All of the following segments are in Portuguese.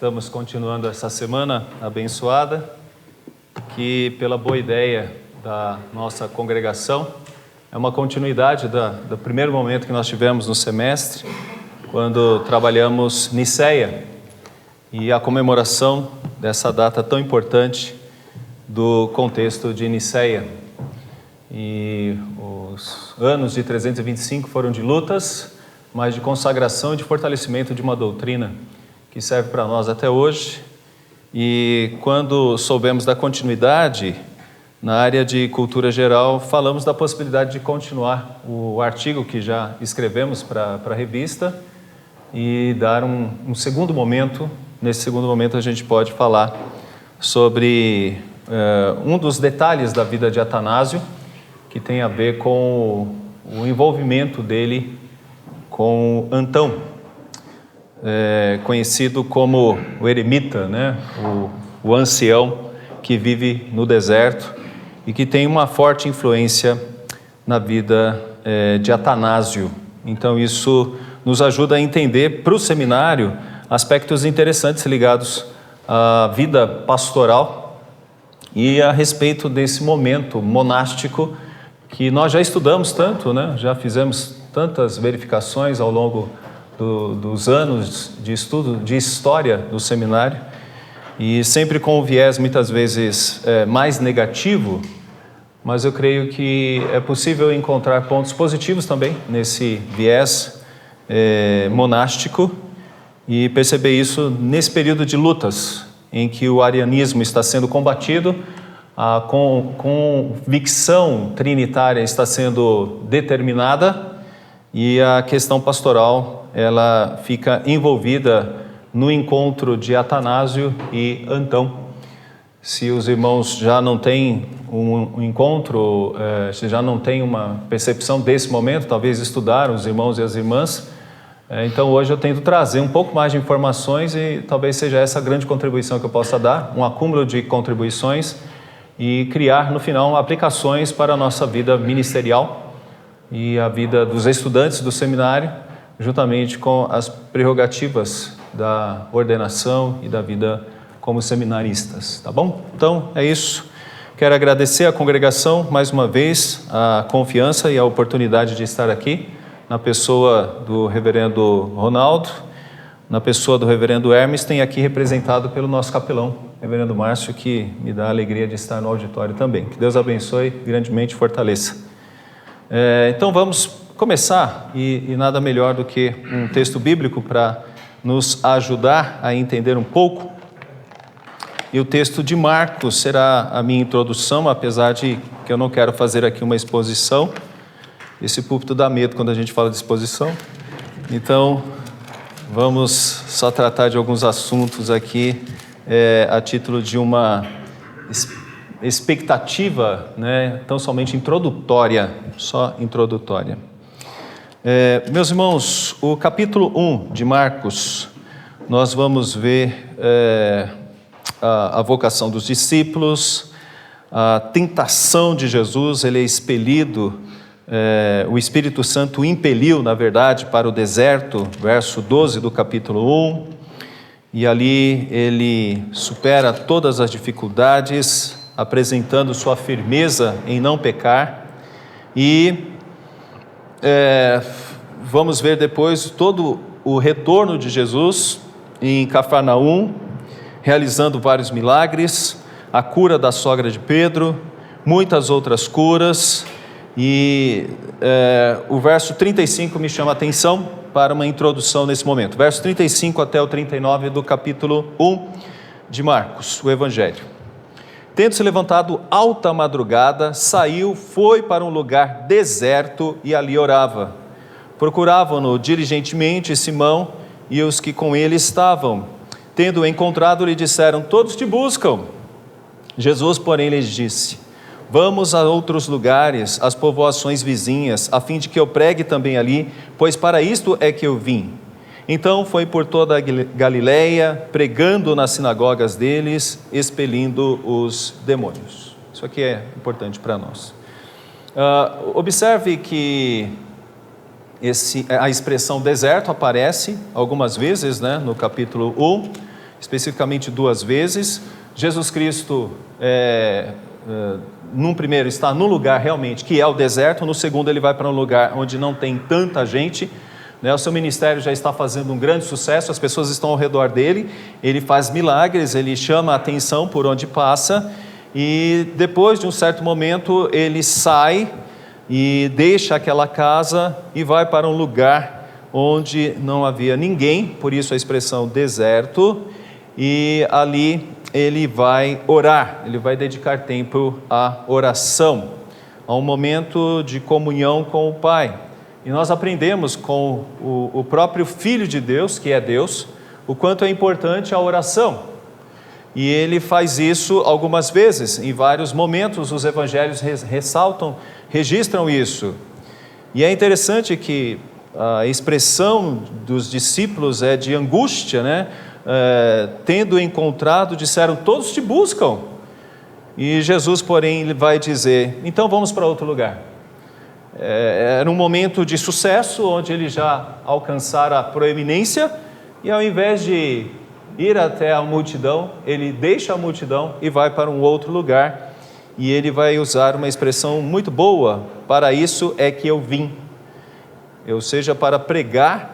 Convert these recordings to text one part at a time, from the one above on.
Estamos continuando essa semana abençoada, que pela boa ideia da nossa congregação, é uma continuidade do primeiro momento que nós tivemos no semestre, quando trabalhamos Nicéia, e a comemoração dessa data tão importante do contexto de Nicéia. E os anos de 325 foram de lutas, mas de consagração e de fortalecimento de uma doutrina que serve para nós até hoje. E quando soubemos da continuidade, na área de cultura geral, falamos da possibilidade de continuar o artigo que já escrevemos para a revista e dar um segundo momento. Nesse segundo momento a gente pode falar sobre um dos detalhes da vida de Atanásio, que tem a ver com o envolvimento dele com Antão, conhecido como o eremita, né? o ancião que vive no deserto e que tem uma forte influência na vida de Atanásio. Então isso nos ajuda a entender para o seminário aspectos interessantes ligados à vida pastoral e a respeito desse momento monástico que nós já estudamos tanto, né? Já fizemos tantas verificações ao longo dos anos de estudo de história do seminário, e sempre com um viés muitas vezes mais negativo, mas eu creio que é possível encontrar pontos positivos também nesse viés monástico e perceber isso nesse período de lutas em que o arianismo está sendo combatido, a convicção trinitária está sendo determinada e a questão pastoral ela fica envolvida no encontro de Atanásio e Antão. Se os irmãos já não têm um encontro, se já não têm uma percepção desse momento, talvez estudaram os irmãos e as irmãs, então hoje eu tento trazer um pouco mais de informações e talvez seja essa a grande contribuição que eu possa dar, um acúmulo de contribuições e criar no final aplicações para a nossa vida ministerial e a vida dos estudantes do seminário, juntamente com as prerrogativas da ordenação e da vida como seminaristas, tá bom? Então, é isso. Quero agradecer à congregação, mais uma vez, a confiança e a oportunidade de estar aqui, na pessoa do reverendo Ronaldo, na pessoa do reverendo Hermes, tem aqui representado pelo nosso capelão, reverendo Márcio, que me dá a alegria de estar no auditório também. Que Deus abençoe grandemente e fortaleça. Então, vamos começar, e nada melhor do que um texto bíblico para nos ajudar a entender um pouco. E o texto de Marcos será a minha introdução, apesar de que eu não quero fazer aqui uma exposição. Esse púlpito dá medo quando a gente fala de exposição. Então, vamos só tratar de alguns assuntos aqui, a título de uma expectativa, né, tão somente introdutória, só introdutória. Meus irmãos, o capítulo 1 de Marcos, nós vamos ver a vocação dos discípulos, a tentação de Jesus. Ele é expelido, o Espírito Santo o impeliu, na verdade, para o deserto, verso 12 do capítulo 1, e ali ele supera todas as dificuldades, apresentando sua firmeza em não pecar, e vamos ver depois todo o retorno de Jesus em Cafarnaum, realizando vários milagres, a cura da sogra de Pedro, muitas outras curas, e o verso 35 me chama a atenção para uma introdução nesse momento, verso 35 até o 39 do capítulo 1 de Marcos, o Evangelho. Tendo-se levantado alta madrugada, saiu, foi para um lugar deserto e ali orava. Procuravam-no diligentemente Simão e os que com ele estavam. Tendo-o encontrado, lhe disseram: todos te buscam. Jesus, porém, lhes disse: vamos a outros lugares, às povoações vizinhas, a fim de que eu pregue também ali, pois para isto é que eu vim. Então foi por toda a Galileia, pregando nas sinagogas deles, expelindo os demônios. Isso aqui é importante para nós. Observe que a expressão deserto aparece algumas vezes, né, no capítulo 1. especificamente 2 vezes. Jesus Cristo, num primeiro, está num lugar realmente que é o deserto, no segundo ele vai para um lugar onde não tem tanta gente, né? O seu ministério já está fazendo um grande sucesso, as pessoas estão ao redor dele, ele faz milagres, ele chama a atenção por onde passa, e depois de um certo momento ele sai e deixa aquela casa e vai para um lugar onde não havia ninguém, por isso a expressão deserto, e ali ele vai orar, ele vai dedicar tempo à oração, a um momento de comunhão com o Pai. E nós aprendemos com o próprio Filho de Deus, que é Deus, o quanto é importante a oração. E ele faz isso algumas vezes, em vários momentos os evangelhos ressaltam, registram isso. E é interessante que a expressão dos discípulos é de angústia, né? Tendo encontrado, disseram, todos te buscam. E Jesus, porém, vai dizer, então vamos para outro lugar. Era um momento de sucesso, onde ele já alcançara a proeminência, e ao invés de ir até a multidão, ele deixa a multidão e vai para um outro lugar, e ele vai usar uma expressão muito boa, para isso é que eu vim, ou seja, para pregar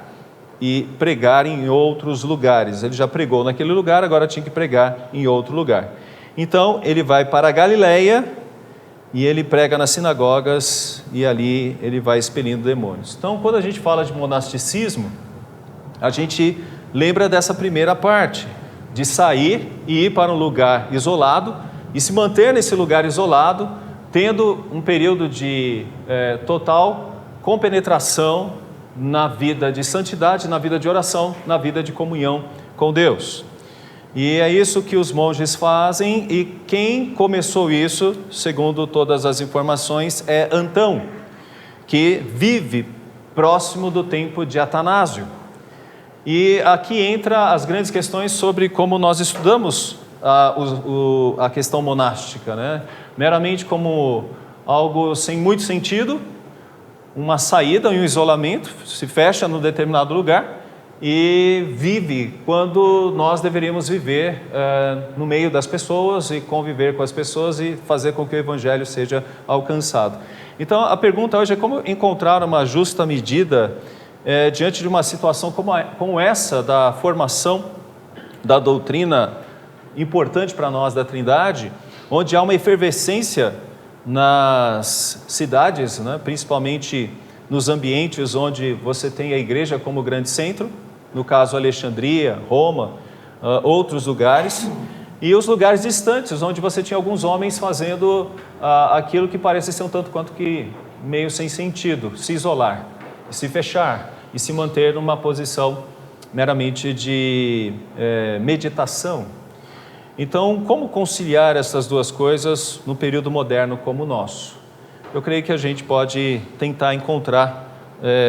e pregar em outros lugares. Ele já pregou naquele lugar, agora tinha que pregar em outro lugar. Então ele vai para a Galileia e ele prega nas sinagogas e ali ele vai expelindo demônios. Então quando a gente fala de monasticismo, a gente lembra dessa primeira parte, de sair e ir para um lugar isolado e se manter nesse lugar isolado, tendo um período de total compenetração na vida de santidade, na vida de oração, na vida de comunhão com Deus. E é isso que os monges fazem, e quem começou isso, segundo todas as informações, é Antão, que vive próximo do tempo de Atanásio. E aqui entra as grandes questões sobre como nós estudamos a questão monástica, né? Meramente como algo sem muito sentido, uma saída e um isolamento, se fecha num determinado lugar e vive quando nós deveríamos viver no meio das pessoas e conviver com as pessoas e fazer com que o evangelho seja alcançado. Então a pergunta hoje é como encontrar uma justa medida diante de uma situação como essa da formação da doutrina importante para nós da Trindade, onde há uma efervescência nas cidades, né? Principalmente nos ambientes onde você tem a igreja como grande centro, no caso Alexandria, Roma, outros lugares, e os lugares distantes, onde você tinha alguns homens fazendo aquilo que parece ser um tanto quanto que meio sem sentido, se isolar, se fechar e se manter numa posição meramente de meditação. Então, como conciliar essas duas coisas no período moderno como o nosso? Eu creio que a gente pode tentar encontrar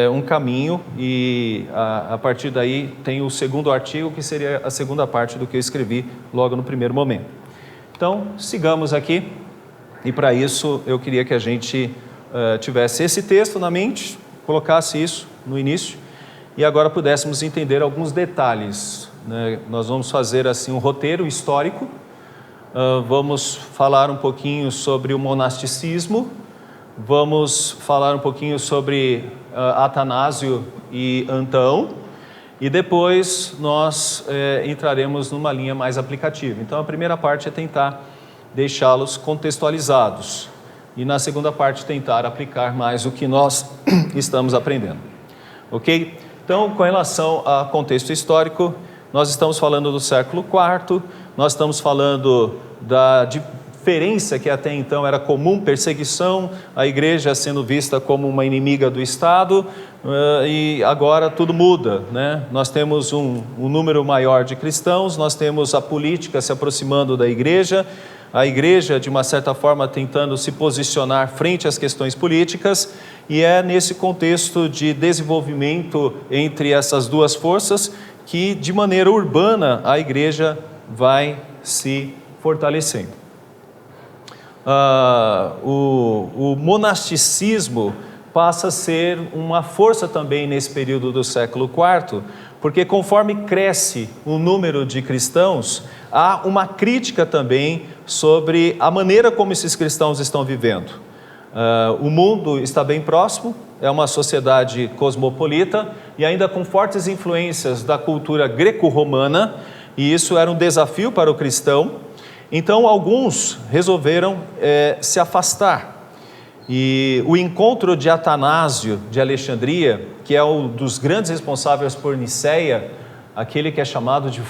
um caminho e a partir daí tem o segundo artigo, que seria a segunda parte do que eu escrevi logo no primeiro momento. Então, sigamos aqui e para isso eu queria que a gente tivesse esse texto na mente, colocasse isso no início e agora pudéssemos entender alguns detalhes. Nós vamos fazer assim um roteiro histórico, vamos falar um pouquinho sobre o monasticismo, vamos falar um pouquinho sobre Atanásio e Antão, e depois nós entraremos numa linha mais aplicativa. Então a primeira parte é tentar deixá-los contextualizados, e na segunda parte tentar aplicar mais o que nós estamos aprendendo. Ok? Então, com relação a contexto histórico, nós estamos falando do século IV, nós estamos falando da diferença que até então era comum, perseguição, a igreja sendo vista como uma inimiga do Estado, e agora tudo muda, né? Nós temos um número maior de cristãos, nós temos a política se aproximando da igreja, a igreja de uma certa forma tentando se posicionar frente às questões políticas, e é nesse contexto de desenvolvimento entre essas duas forças que de maneira urbana a igreja vai se fortalecendo. O monasticismo passa a ser uma força também nesse período do século IV, porque conforme cresce o número de cristãos, há uma crítica também sobre a maneira como esses cristãos estão vivendo. O mundo está bem próximo, é uma sociedade cosmopolita e ainda com fortes influências da cultura greco-romana, e isso era um desafio para o cristão. Então alguns resolveram se afastar. E o encontro de Atanásio de Alexandria, que é um dos grandes responsáveis por Niceia, aquele que é chamado de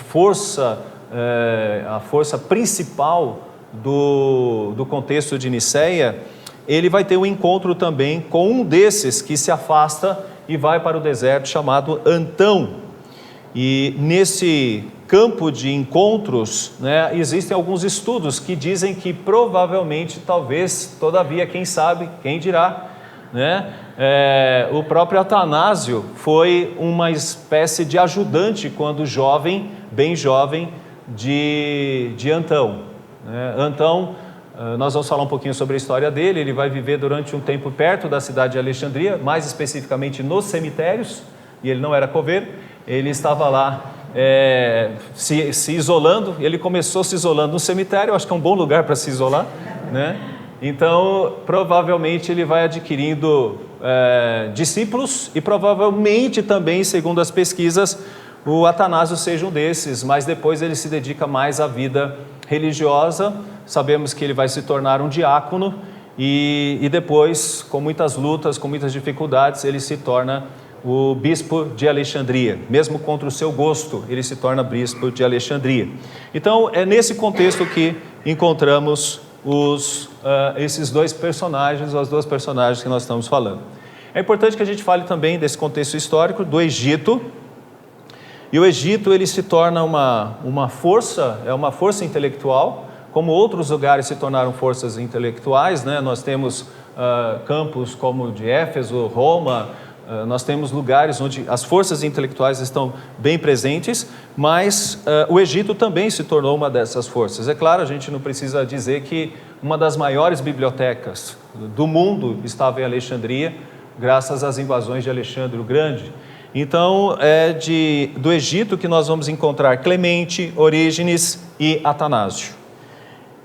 a força principal do contexto de Niceia, ele vai ter um encontro também com um desses que se afasta e vai para o deserto, chamado Antão. E nesse campo de encontros, existem alguns estudos que dizem que provavelmente, talvez, todavia, quem sabe, quem dirá, o próprio Atanásio foi uma espécie de ajudante quando jovem, bem jovem, de Antão. Antão, nós vamos falar um pouquinho sobre a história dele. Ele vai viver durante um tempo perto da cidade de Alexandria, mais especificamente nos cemitérios, e ele não era coveiro, ele estava lá se isolando. Ele começou se isolando no cemitério, acho que é um bom lugar para se isolar, Então, provavelmente ele vai adquirindo discípulos, e provavelmente também, segundo as pesquisas, o Atanásio seja um desses, mas depois ele se dedica mais à vida religiosa. Sabemos que ele vai se tornar um diácono e depois, com muitas lutas, com muitas dificuldades, ele se torna o bispo de Alexandria. Mesmo contra o seu gosto, ele se torna bispo de Alexandria. Então, é nesse contexto que encontramos esses dois personagens, as duas personagens que nós estamos falando. É importante que a gente fale também desse contexto histórico do Egito. E o Egito, ele se torna uma força intelectual, como outros lugares se tornaram forças intelectuais, Nós temos campos como de Éfeso, Roma, nós temos lugares onde as forças intelectuais estão bem presentes, mas o Egito também se tornou uma dessas forças. É claro, a gente não precisa dizer que uma das maiores bibliotecas do mundo estava em Alexandria, graças às invasões de Alexandre o Grande. Então, é do Egito que nós vamos encontrar Clemente, Orígenes e Atanásio.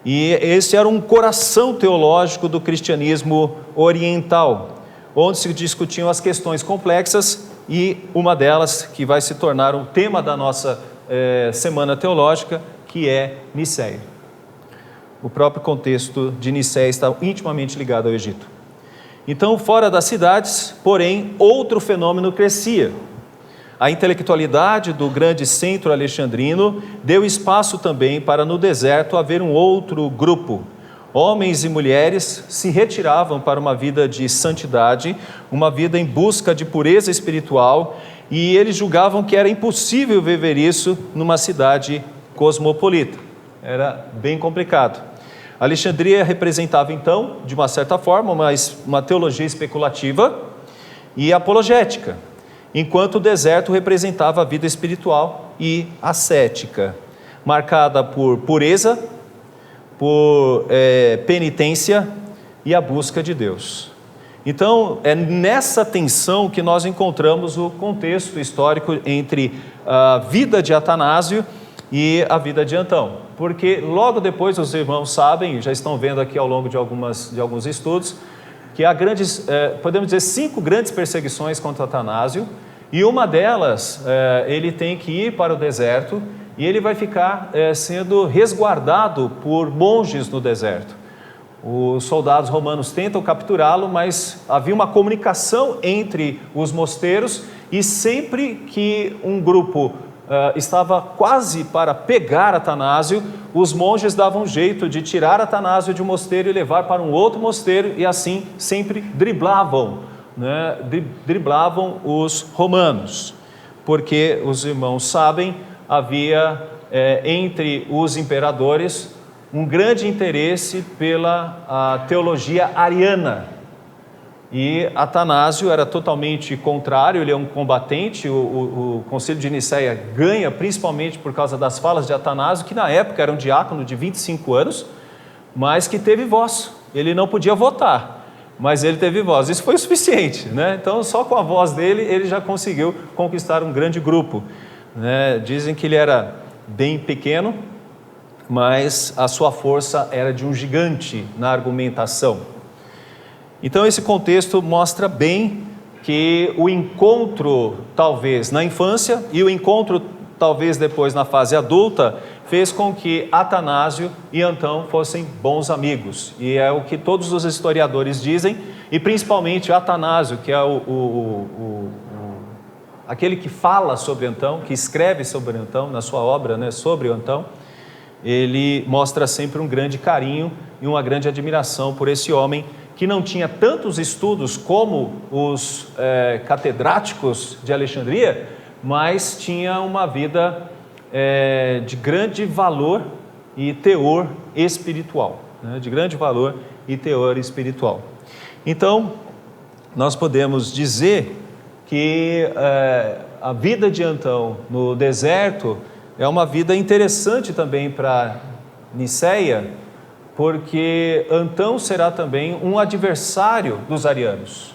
E esse era um coração teológico do cristianismo oriental, onde se discutiam as questões complexas, e uma delas que vai se tornar o tema da nossa semana teológica, que é Niceia. O próprio contexto de Niceia está intimamente ligado ao Egito. Então, fora das cidades, porém, outro fenômeno crescia. A intelectualidade do grande centro alexandrino deu espaço também para no deserto haver um outro grupo. Homens e mulheres se retiravam para uma vida de santidade, uma vida em busca de pureza espiritual, e eles julgavam que era impossível viver isso numa cidade cosmopolita. Era bem complicado. Alexandria representava então, de uma certa forma, uma teologia especulativa e apologética, enquanto o deserto representava a vida espiritual e ascética, marcada por pureza, por penitência e a busca de Deus. Então, é nessa tensão que nós encontramos o contexto histórico entre a vida de Atanásio e a vida de Antão. Porque logo depois, os irmãos sabem, já estão vendo aqui ao longo de alguns estudos, que há podemos dizer, 5 grandes perseguições contra Atanásio, e uma delas, ele tem que ir para o deserto, e ele vai ficar sendo resguardado por monges no deserto. Os soldados romanos tentam capturá-lo, mas havia uma comunicação entre os mosteiros, e sempre que um grupo estava quase para pegar Atanásio, os monges davam um jeito de tirar Atanásio de um mosteiro e levar para um outro mosteiro, e assim sempre driblavam os romanos, porque os irmãos sabem, havia entre os imperadores um grande interesse pela teologia ariana, e Atanásio era totalmente contrário. Ele é um combatente. O Concílio de Niceia ganha principalmente por causa das falas de Atanásio, que na época era um diácono de 25 anos, mas que teve voz. Ele não podia votar, mas ele teve voz. Isso foi o suficiente, né? Então, só com a voz dele, ele já conseguiu conquistar um grande grupo, né? Dizem que ele era bem pequeno, mas a sua força era de um gigante na argumentação. Então, esse contexto mostra bem que o encontro, talvez na infância, e o encontro, talvez depois na fase adulta, fez com que Atanásio e Antão fossem bons amigos. E é o que todos os historiadores dizem, e principalmente Atanásio, que é aquele que fala sobre Antão, que escreve sobre Antão, na sua obra, né, sobre Antão, ele mostra sempre um grande carinho e uma grande admiração por esse homem que não tinha tantos estudos como os catedráticos de Alexandria, mas tinha uma vida de grande valor e teor espiritual, né? De grande valor e teor espiritual. Então, nós podemos dizer que a vida de Antão no deserto é uma vida interessante também para Nicéia, porque Antão será também um adversário dos arianos.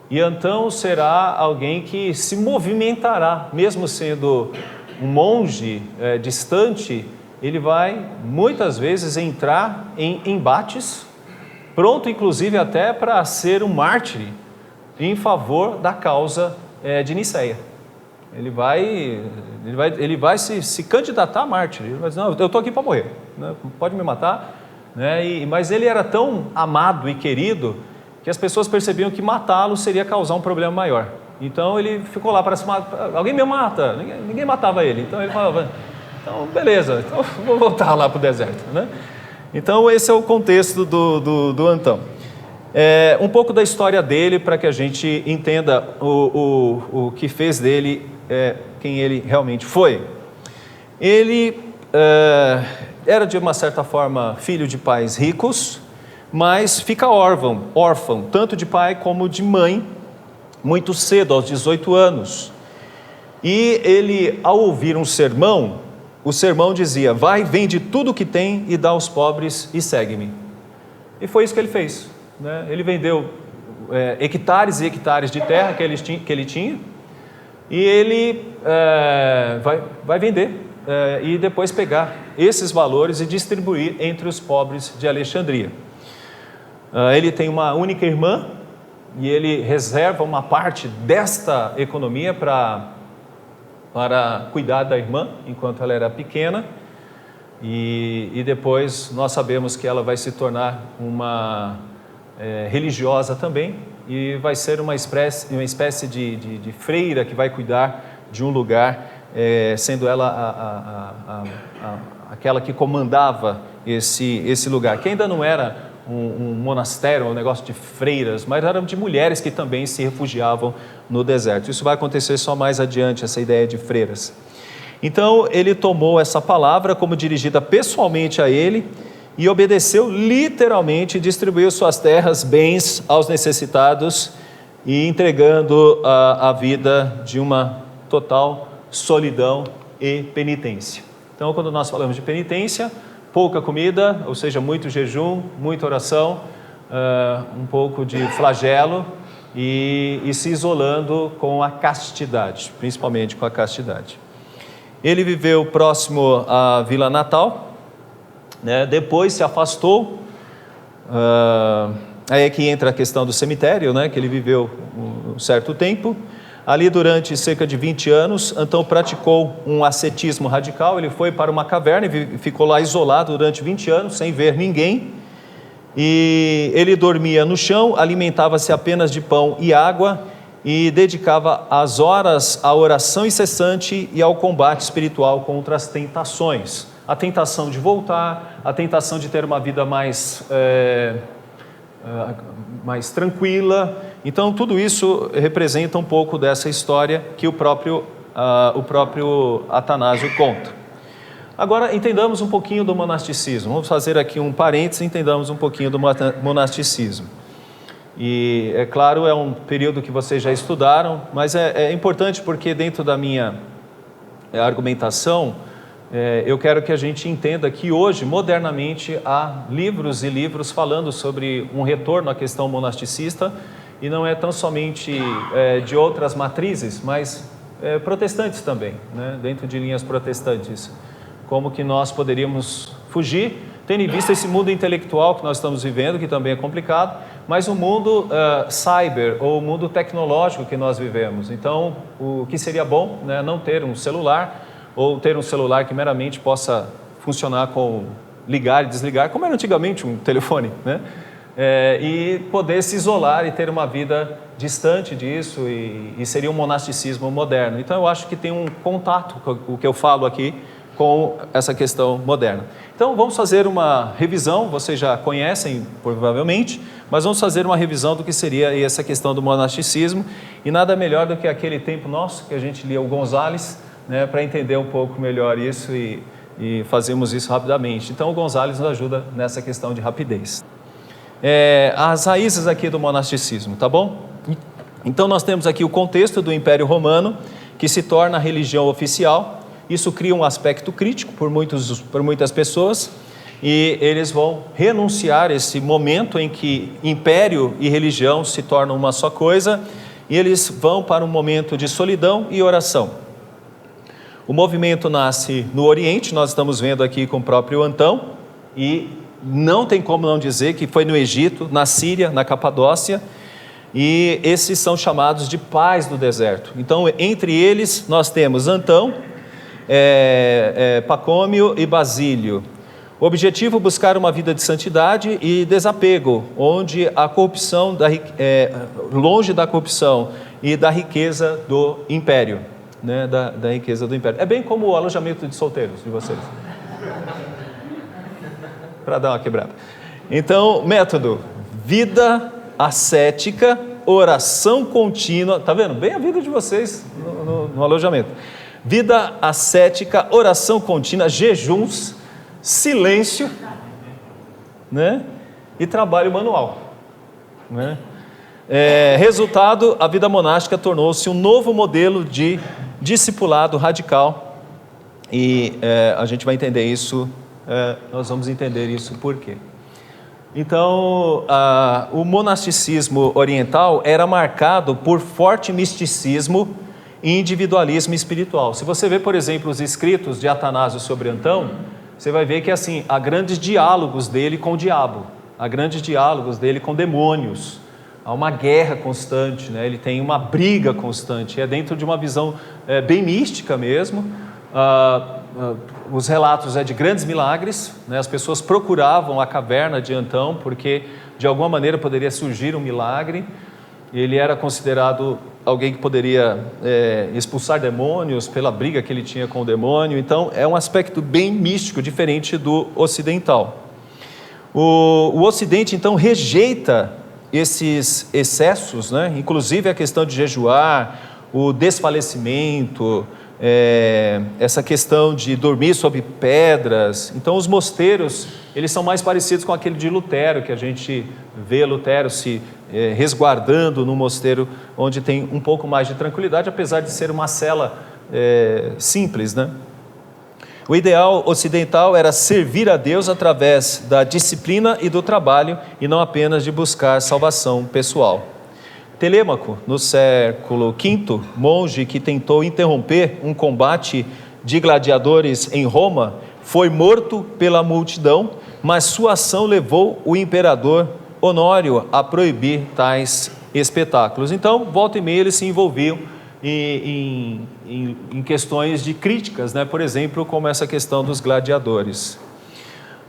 E Antão será alguém que se movimentará, mesmo sendo um monge distante, ele vai muitas vezes entrar em embates, pronto inclusive até para ser um mártir em favor da causa de Nicéia. Ele vai se candidatar a mártir. Ele vai dizer, não, eu estou aqui para morrer, né? Pode me matar, né? Mas ele era tão amado e querido que as pessoas percebiam que matá-lo seria causar um problema maior. Então ele ficou lá para se matar. Alguém me mata? Ninguém matava ele. Então ele falava, então beleza, então vou voltar lá para o deserto, né? Então esse é o contexto do Antão. Um pouco da história dele para que a gente entenda o que fez dele, quem ele realmente foi. Ele era de uma certa forma filho de pais ricos, mas fica órfão, tanto de pai como de mãe, muito cedo, aos 18 anos. E ele, ao ouvir um sermão, o sermão dizia, vai, vende tudo o que tem e dá aos pobres e segue-me. E foi isso que ele fez, né? Ele vendeu hectares e hectares de terra que ele tinha, e ele vai vender e depois pegar esses valores e distribuir entre os pobres de Alexandria. Ele tem uma única irmã, e ele reserva uma parte desta economia para cuidar da irmã, enquanto ela era pequena, e depois nós sabemos que ela vai se tornar uma religiosa também, e vai ser uma espécie de freira que vai cuidar de um lugar, sendo ela aquela que comandava esse lugar, que ainda não era um monastério, um negócio de freiras, mas eram de mulheres que também se refugiavam no deserto. Isso vai acontecer só mais adiante, essa ideia de freiras. Então ele tomou essa palavra como dirigida pessoalmente a ele e obedeceu literalmente, distribuiu suas terras, bens aos necessitados e entregando a vida de uma total solidão e penitência. Então, quando nós falamos de penitência, pouca comida, ou seja, muito jejum, muita oração, um pouco de flagelo e se isolando com a castidade, principalmente com a castidade. Ele viveu próximo à Vila Natal, né? Depois se afastou, aí é que entra a questão do cemitério, né? Que ele viveu um certo tempo. Ali durante cerca de 20 anos, Antão praticou um ascetismo radical. Ele foi para uma caverna e ficou lá isolado durante 20 anos, sem ver ninguém. E ele dormia no chão, alimentava-se apenas de pão e água e dedicava as horas à oração incessante e ao combate espiritual contra as tentações. A tentação de voltar, a tentação de ter uma vida mais tranquila. Então tudo isso representa um pouco dessa história que o próprio Atanásio conta. Agora entendamos um pouquinho do monasticismo. Vamos fazer aqui um parênteses e entendamos um pouquinho do monasticismo. E é claro, é um período que vocês já estudaram, mas é importante porque dentro da minha argumentação Eu quero que a gente entenda que hoje, modernamente, há livros e livros falando sobre um retorno à questão monasticista, e não é tão somente de outras matrizes, mas protestantes também, né? Dentro de linhas protestantes. Como que nós poderíamos fugir, tendo em vista esse mundo intelectual que nós estamos vivendo, que também é complicado, mas o mundo cyber, ou o mundo tecnológico que nós vivemos. Então, o que seria bom, né, não ter um celular, ou ter um celular que meramente possa funcionar com ligar e desligar, como era antigamente um telefone, né? E poder se isolar e ter uma vida distante disso, e seria um monasticismo moderno. Então eu acho que tem um contato com o que eu falo aqui com essa questão moderna. Então vamos fazer uma revisão, vocês já conhecem provavelmente, mas vamos fazer uma revisão do que seria essa questão do monasticismo, e nada melhor do que aquele tempo nosso que a gente lia o Gonzales, né, para entender um pouco melhor isso, e fazemos isso rapidamente. Então o Gonzales nos ajuda nessa questão de rapidez. As raízes aqui do monasticismo, tá bom? Então nós temos aqui o contexto do Império Romano, que se torna a religião oficial. Isso cria um aspecto crítico por muitas pessoas, e eles vão renunciar esse momento em que império e religião se tornam uma só coisa, e eles vão para um momento de solidão e oração. O movimento nasce no Oriente, nós estamos vendo aqui com o próprio Antão, e não tem como não dizer que foi no Egito, na Síria, na Capadócia, e esses são chamados de pais do deserto. Então, entre eles, nós temos Antão, Pacômio e Basílio. O objetivo: buscar uma vida de santidade e desapego, onde a corrupção, longe da corrupção e da riqueza do império, né, da riqueza do império. É bem como o alojamento de solteiros de vocês, para dar uma quebrada. Então, método: vida ascética, oração contínua. Tá vendo? Bem a vida de vocês no alojamento. Vida ascética, oração contínua, jejuns, silêncio, né? E trabalho manual, né? Resultado: a vida monástica tornou-se um novo modelo de discipulado radical, e a gente vai entender isso, nós vamos entender isso por quê. Então, o monasticismo oriental era marcado por forte misticismo e individualismo espiritual. Se você vê, por exemplo, os escritos de Atanásio sobre Antão, você vai ver que assim, há grandes diálogos dele com o diabo, há grandes diálogos dele com demônios, há uma guerra constante, né? Ele tem uma briga constante, é dentro de uma visão bem mística mesmo. Os relatos de grandes milagres, né? As pessoas procuravam a caverna de Antão porque de alguma maneira poderia surgir um milagre. Ele era considerado alguém que poderia expulsar demônios pela briga que ele tinha com o demônio. Então é um aspecto bem místico, diferente do ocidental. O Ocidente então rejeita esses excessos, né? Inclusive a questão de jejuar, o desfalecimento, essa questão de dormir sobre pedras. Então os mosteiros, eles são mais parecidos com aquele de Lutero, que a gente vê Lutero se resguardando no mosteiro, onde tem um pouco mais de tranquilidade, apesar de ser uma cela simples, né? O ideal ocidental era servir a Deus através da disciplina e do trabalho, e não apenas de buscar salvação pessoal. Telêmaco, no século V, monge que tentou interromper um combate de gladiadores em Roma, foi morto pela multidão, mas sua ação levou o imperador Honório a proibir tais espetáculos. Então, volta e meia, eles se envolviam em questões de críticas, né? Por exemplo, como essa questão dos gladiadores.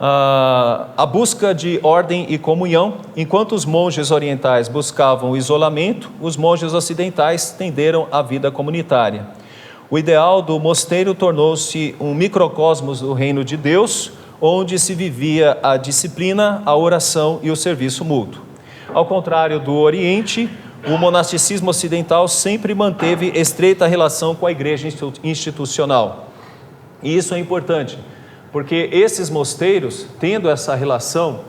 A busca de ordem e comunhão: enquanto os monges orientais buscavam o isolamento, os monges ocidentais tenderam à vida comunitária. O ideal do mosteiro tornou-se um microcosmos do reino de Deus, onde se vivia a disciplina, a oração e o serviço mútuo. Ao contrário do Oriente, o monasticismo ocidental sempre manteve estreita relação com a igreja institucional. E isso é importante, porque esses mosteiros, tendo essa relação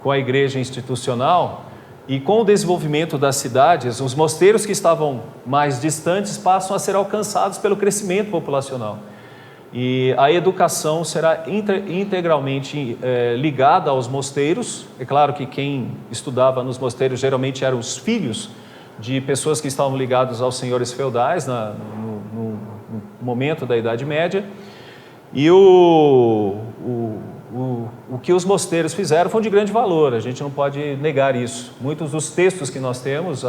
com a igreja institucional, e com o desenvolvimento das cidades, os mosteiros que estavam mais distantes passam a ser alcançados pelo crescimento populacional. E a educação será integralmente ligada aos mosteiros. É claro que quem estudava nos mosteiros geralmente eram os filhos de pessoas que estavam ligados aos senhores feudais no momento da Idade Média. E o que os mosteiros fizeram foi de grande valor, a gente não pode negar isso. Muitos dos textos que nós temos,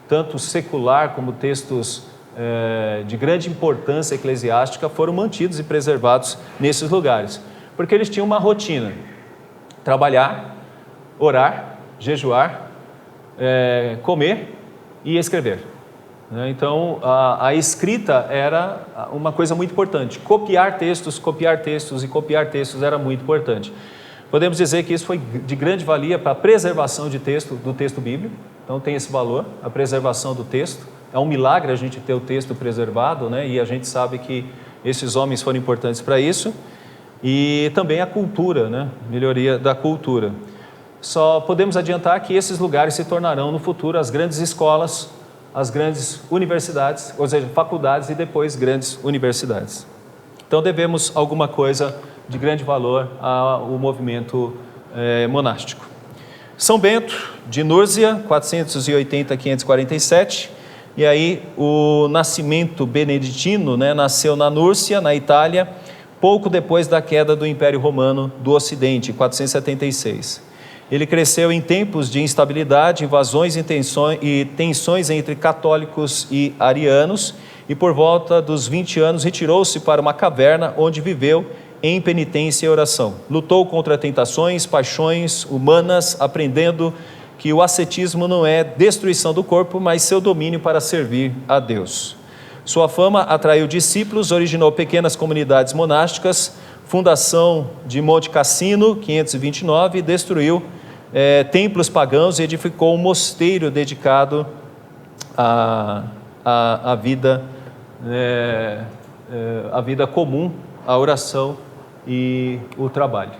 tanto secular como textos de grande importância eclesiástica, foram mantidos e preservados nesses lugares, porque eles tinham uma rotina: trabalhar, orar, jejuar, comer e escrever. Então, a escrita era uma coisa muito importante. Copiar textos era muito importante. Podemos dizer que isso foi de grande valia para a preservação do texto bíblico. Então, tem esse valor, a preservação do texto. É um milagre a gente ter o texto preservado, né? E a gente sabe que esses homens foram importantes para isso. E também a cultura, né? Melhoria da cultura. Só podemos adiantar que esses lugares se tornarão no futuro as grandes escolas, as grandes universidades, ou seja, faculdades e depois grandes universidades. Então devemos alguma coisa de grande valor ao movimento monástico. São Bento de Núrsia, 480-547, e aí o nascimento beneditino, né, nasceu na Núrcia, na Itália, pouco depois da queda do Império Romano do Ocidente, 476. Ele cresceu em tempos de instabilidade, invasões e tensões entre católicos e arianos, e por volta dos 20 anos retirou-se para uma caverna onde viveu em penitência e oração. Lutou contra tentações, paixões humanas, aprendendo que o ascetismo não é destruição do corpo, mas seu domínio para servir a Deus. Sua fama atraiu discípulos, originou pequenas comunidades monásticas, fundação de Monte Cassino, 529, e destruiu templos pagãos e edificou um mosteiro dedicado à vida comum, à oração e o trabalho.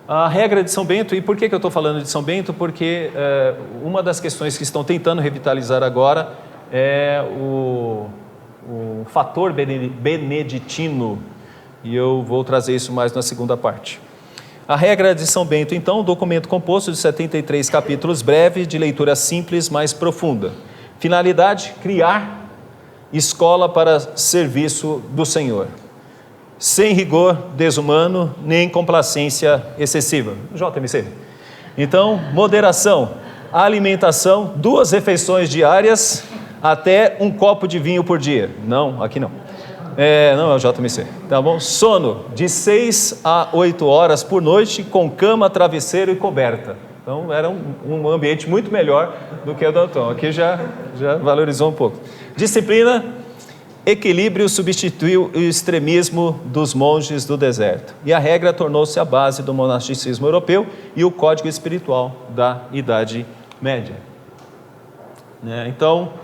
A regra de São Bento, e por que eu estou falando de São Bento? Porque uma das questões que estão tentando revitalizar agora é o fator beneditino, e eu vou trazer isso mais na segunda parte. A regra de São Bento, então, um documento composto de 73 capítulos breves, de leitura simples, mais profunda. Finalidade: criar escola para serviço do Senhor, sem rigor desumano, nem complacência excessiva. JMC. Então, moderação, alimentação, 2 refeições diárias, até 1 copo de vinho por dia. Não, aqui não. Não é o JMC, tá bom? Sono, de 6 a 8 horas por noite, com cama, travesseiro e coberta. Então, era um ambiente muito melhor do que o do Antão. Aqui já valorizou um pouco. Disciplina: equilíbrio substituiu o extremismo dos monges do deserto. E a regra tornou-se a base do monasticismo europeu e o código espiritual da Idade Média. Então,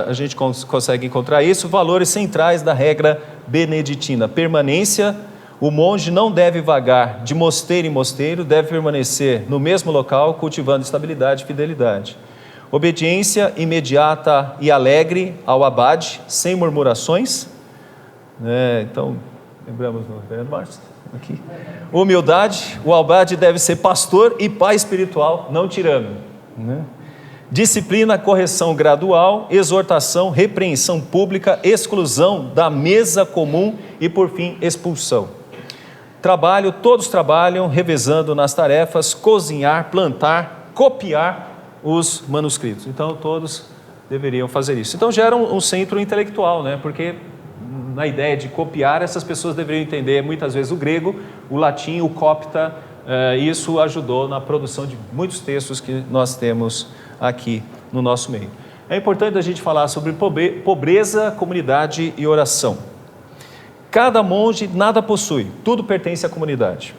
a gente consegue encontrar isso. Valores centrais da regra beneditina: permanência. O monge não deve vagar de mosteiro em mosteiro, deve permanecer no mesmo local, cultivando estabilidade e fidelidade. Obediência imediata e alegre ao abade, sem murmurações. Então, lembramos no Fernando Martins aqui. Humildade: o abade deve ser pastor e pai espiritual, não tirano. Disciplina: correção gradual, exortação, repreensão pública, exclusão da mesa comum e, por fim, expulsão. Trabalho: todos trabalham, revezando nas tarefas, cozinhar, plantar, copiar os manuscritos. Então, todos deveriam fazer isso. Então, gera um centro intelectual, né? Porque na ideia de copiar, essas pessoas deveriam entender muitas vezes o grego, o latim, o copta. Isso ajudou na produção de muitos textos que nós temos aqui no nosso meio. É importante a gente falar sobre pobreza, comunidade e oração. Cada monge nada possui, tudo pertence à comunidade.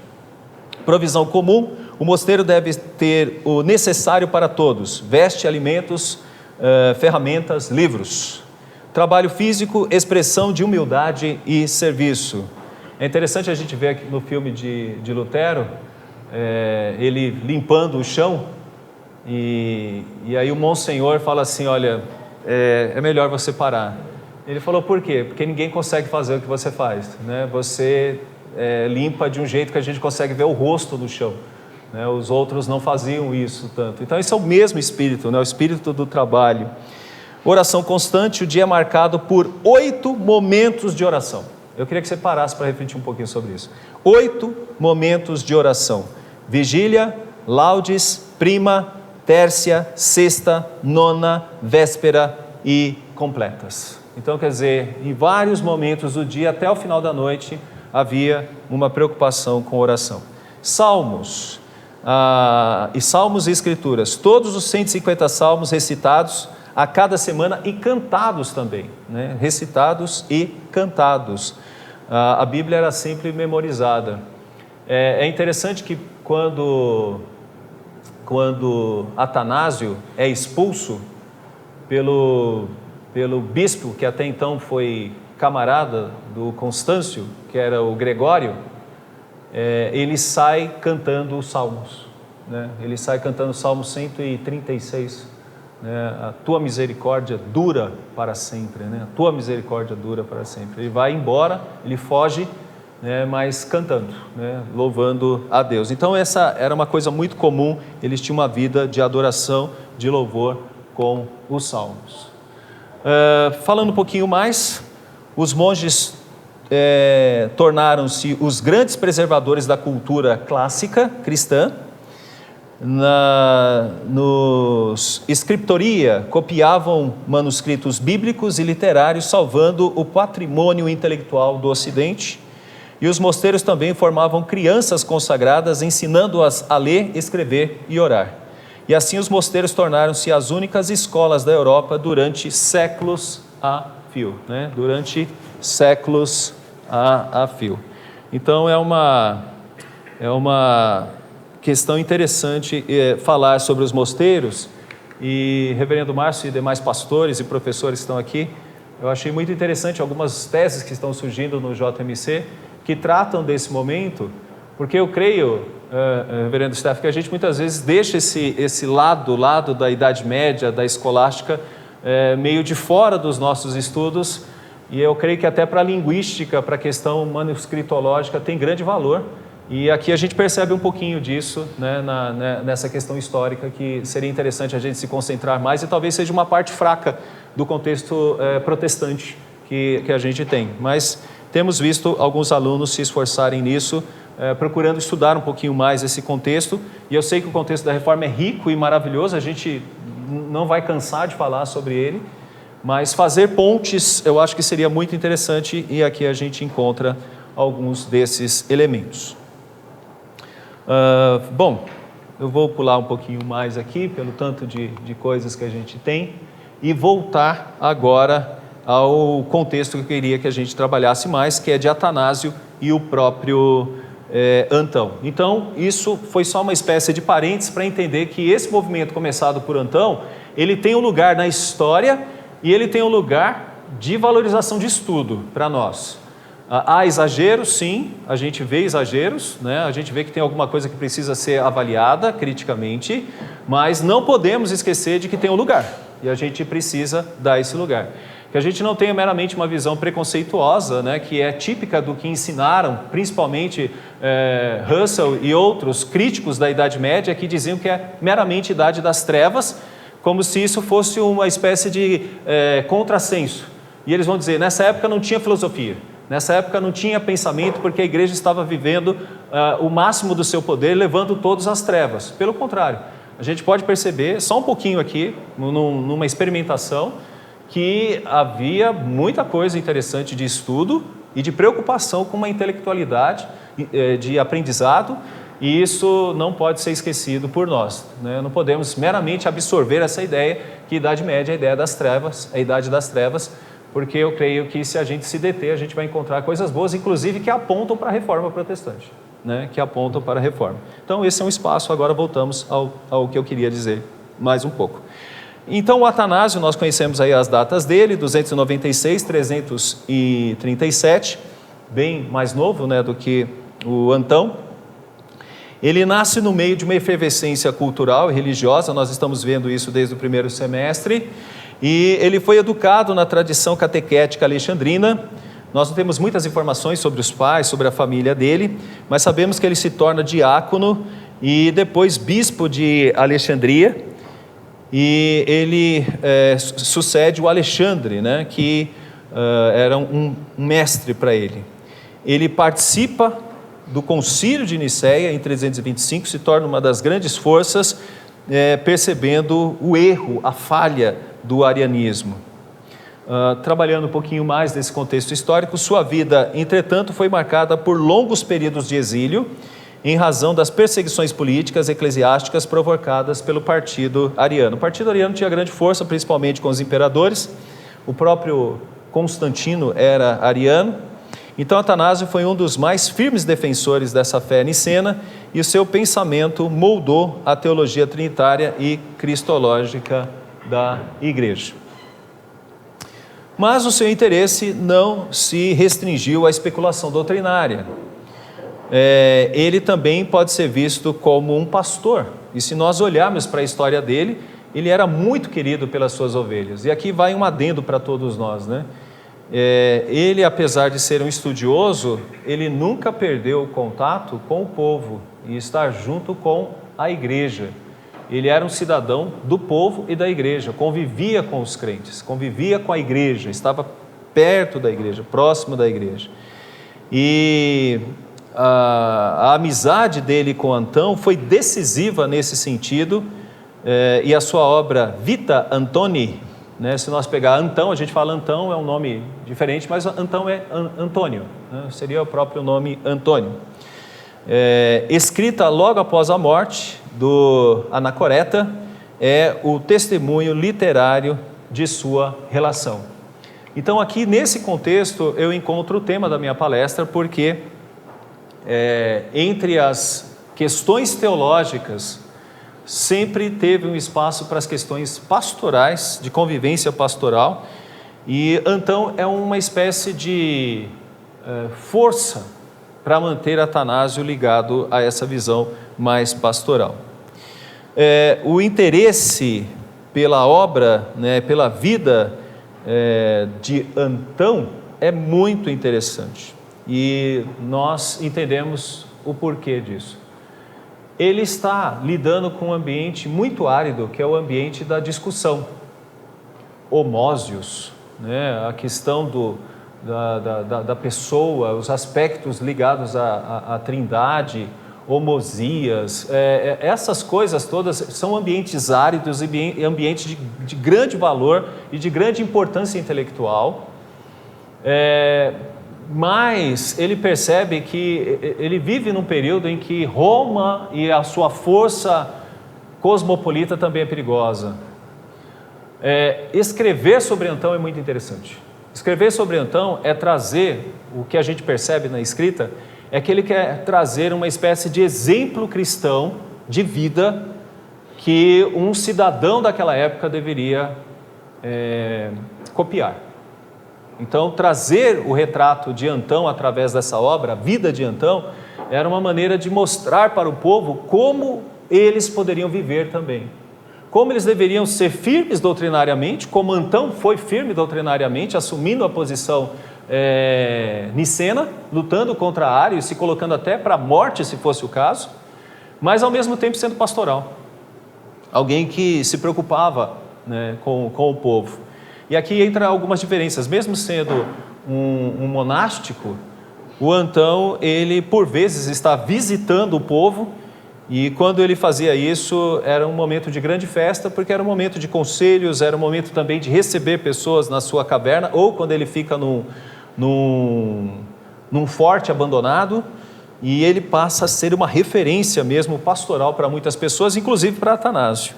Provisão comum: o mosteiro deve ter o necessário para todos: veste, alimentos, ferramentas, livros. Trabalho físico: expressão de humildade e serviço. É interessante a gente ver aqui no filme de Lutero, ele limpando o chão, e aí o Monsenhor fala assim: olha, é melhor você parar. Ele falou, por quê? Porque ninguém consegue fazer o que você faz, né? Você limpa de um jeito que a gente consegue ver o rosto no chão, né? Os outros não faziam isso tanto. Então esse é o mesmo espírito, né? O espírito do trabalho. Oração constante, o dia é marcado por 8 momentos de oração. Eu queria que você parasse para refletir um pouquinho sobre isso. 8 momentos de oração. Vigília, laudes, prima, tércia, sexta, nona, véspera e completas. Então, quer dizer, em vários momentos do dia, até o final da noite, havia uma preocupação com oração. Salmos, e salmos e escrituras, todos os 150 salmos recitados a cada semana e cantados também, né? Recitados e cantados. A Bíblia era sempre memorizada. É interessante que quando Atanásio é expulso pelo bispo, que até então foi camarada do Constâncio, que era o Gregório, ele sai cantando os salmos, né? Ele sai cantando o Salmo 136, né? A tua misericórdia dura para sempre, né? A tua misericórdia dura para sempre. Ele vai embora, ele foge, né? Mas cantando, né? Louvando a Deus. Então essa era uma coisa muito comum, eles tinham uma vida de adoração, de louvor com os salmos. Falando um pouquinho mais, os monges tornaram-se os grandes preservadores da cultura clássica cristã. Nos scriptoria, copiavam manuscritos bíblicos e literários, salvando o patrimônio intelectual do Ocidente. E os mosteiros também formavam crianças consagradas, ensinando-as a ler, escrever e orar. E assim os mosteiros tornaram-se as únicas escolas da Europa durante séculos a fio, né? Durante séculos a fio. Então é uma questão interessante falar sobre os mosteiros. E reverendo Márcio e demais pastores e professores que estão aqui, eu achei muito interessante algumas teses que estão surgindo no JMC, que tratam desse momento, porque eu creio, reverendo Steph, que a gente muitas vezes deixa esse lado da Idade Média, da escolástica, meio de fora dos nossos estudos, e eu creio que até para a linguística, para a questão manuscritológica, tem grande valor, e aqui a gente percebe um pouquinho disso, né, nessa questão histórica, que seria interessante a gente se concentrar mais, e talvez seja uma parte fraca do contexto protestante que a gente tem, mas temos visto alguns alunos se esforçarem nisso, procurando estudar um pouquinho mais esse contexto, e eu sei que o contexto da reforma é rico e maravilhoso, a gente não vai cansar de falar sobre ele, mas fazer pontes eu acho que seria muito interessante, e aqui a gente encontra alguns desses elementos. Bom, eu vou pular um pouquinho mais aqui, pelo tanto de coisas que a gente tem, e voltar agora ao contexto que eu queria que a gente trabalhasse mais, que é de Atanásio e o próprio Antão. Então, isso foi só uma espécie de parênteses para entender que esse movimento começado por Antão, ele tem um lugar na história e ele tem um lugar de valorização de estudo para nós. Há exageros, sim, a gente vê exageros, né? A gente vê que tem alguma coisa que precisa ser avaliada criticamente, mas não podemos esquecer de que tem um lugar, e a gente precisa dar esse lugar. Que a gente não tenha meramente uma visão preconceituosa, né, que é típica do que ensinaram, principalmente Russell e outros críticos da Idade Média, que diziam que é meramente Idade das Trevas, como se isso fosse uma espécie de contrassenso. E eles vão dizer, nessa época não tinha filosofia, nessa época não tinha pensamento, porque a igreja estava vivendo o máximo do seu poder, levando todos às trevas. Pelo contrário, a gente pode perceber, só um pouquinho aqui, numa experimentação, que havia muita coisa interessante de estudo e de preocupação com uma intelectualidade de aprendizado, e isso não pode ser esquecido por nós, né? Não podemos meramente absorver essa ideia que a Idade Média é a ideia das trevas, a Idade das Trevas, porque eu creio que se a gente se deter, a gente vai encontrar coisas boas, inclusive que apontam para a reforma protestante, né? Que apontam para a reforma. Então esse é um espaço, agora voltamos ao que eu queria dizer mais um pouco. Então o Atanásio, nós conhecemos aí as datas dele, 296, 337, bem mais novo, né, do que o Antão. Ele nasce no meio de uma efervescência cultural e religiosa, nós estamos vendo isso desde o primeiro semestre, E ele foi educado na tradição catequética alexandrina. Nós não temos muitas informações sobre os pais, sobre a família dele, mas sabemos que ele se torna diácono e depois bispo de Alexandria, e ele sucede o Alexandre, né, que era um mestre para ele. Ele participa do concílio de Nicéia em 325, se torna uma das grandes forças, percebendo o erro, a falha do arianismo. Trabalhando um pouquinho mais nesse contexto histórico, sua vida, entretanto, foi marcada por longos períodos de exílio, em razão das perseguições políticas e eclesiásticas provocadas pelo partido ariano. O partido ariano tinha grande força, principalmente com os imperadores. O próprio Constantino era ariano. Então, Atanásio foi um dos mais firmes defensores dessa fé nicena, e o seu pensamento moldou a teologia trinitária e cristológica da igreja. Mas o seu interesse não se restringiu à especulação doutrinária. Ele também pode ser visto como um pastor, e se nós olharmos para a história dele, ele era muito querido pelas suas ovelhas, e aqui vai um adendo para todos nós, né? Ele, apesar de ser um estudioso, ele nunca perdeu o contato com o povo e estar junto com a igreja. Ele era um cidadão do povo e da igreja, convivia com os crentes, convivia com a igreja, estava perto da igreja, próximo da igreja. E a amizade dele com Antão foi decisiva nesse sentido, e a sua obra Vita Antoni, né, se nós pegar Antão, a gente fala Antão, é um nome diferente, mas Antão é Antônio, né, seria o próprio nome Antônio. Escrita logo após a morte do Anacoreta, é o testemunho literário de sua relação. Então, aqui nesse contexto, eu encontro o tema da minha palestra, porque entre as questões teológicas, sempre teve um espaço para as questões pastorais, de convivência pastoral, e Antão é uma espécie de força para manter Atanásio ligado a essa visão mais pastoral. O interesse pela obra, né, pela vida de Antão é muito interessante, e nós entendemos o porquê disso. Ele está lidando com um ambiente muito árido, que é o ambiente da discussão, homósios, né, a questão da pessoa, os aspectos ligados à trindade, homosias, essas coisas todas são ambientes áridos e ambientes de grande valor e de grande importância intelectual, mas ele percebe que ele vive num período em que Roma e a sua força cosmopolita também é perigosa. Escrever sobre Antão é muito interessante. Escrever sobre Antão é trazer, o que a gente percebe na escrita, é que ele quer trazer uma espécie de exemplo cristão de vida que um cidadão daquela época deveria copiar. Então, trazer o retrato de Antão através dessa obra, a vida de Antão, era uma maneira de mostrar para o povo como eles poderiam viver também. Como eles deveriam ser firmes doutrinariamente, como Antão foi firme doutrinariamente, assumindo a posição nicena, lutando contra Ário, se colocando até para a morte, se fosse o caso, mas ao mesmo tempo sendo pastoral. Alguém que se preocupava, né, com o povo. E aqui entra algumas diferenças. Mesmo sendo um monástico, o Antão, ele por vezes está visitando o povo, e quando ele fazia isso, era um momento de grande festa, porque era um momento de conselhos, era um momento também de receber pessoas na sua caverna, ou quando ele fica num forte abandonado, e ele passa a ser uma referência mesmo pastoral para muitas pessoas, inclusive para Atanásio.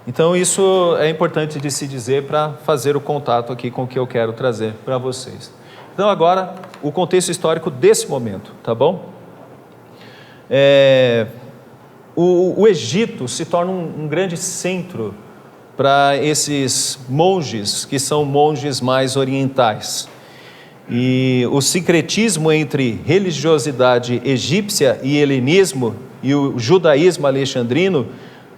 Então isso é importante de se dizer para fazer o contato aqui com o que eu quero trazer para vocês. Então agora, o contexto histórico desse momento, tá bom? O Egito se torna um grande centro para esses monges, que são monges mais orientais. E o sincretismo entre religiosidade egípcia e helenismo e o judaísmo alexandrino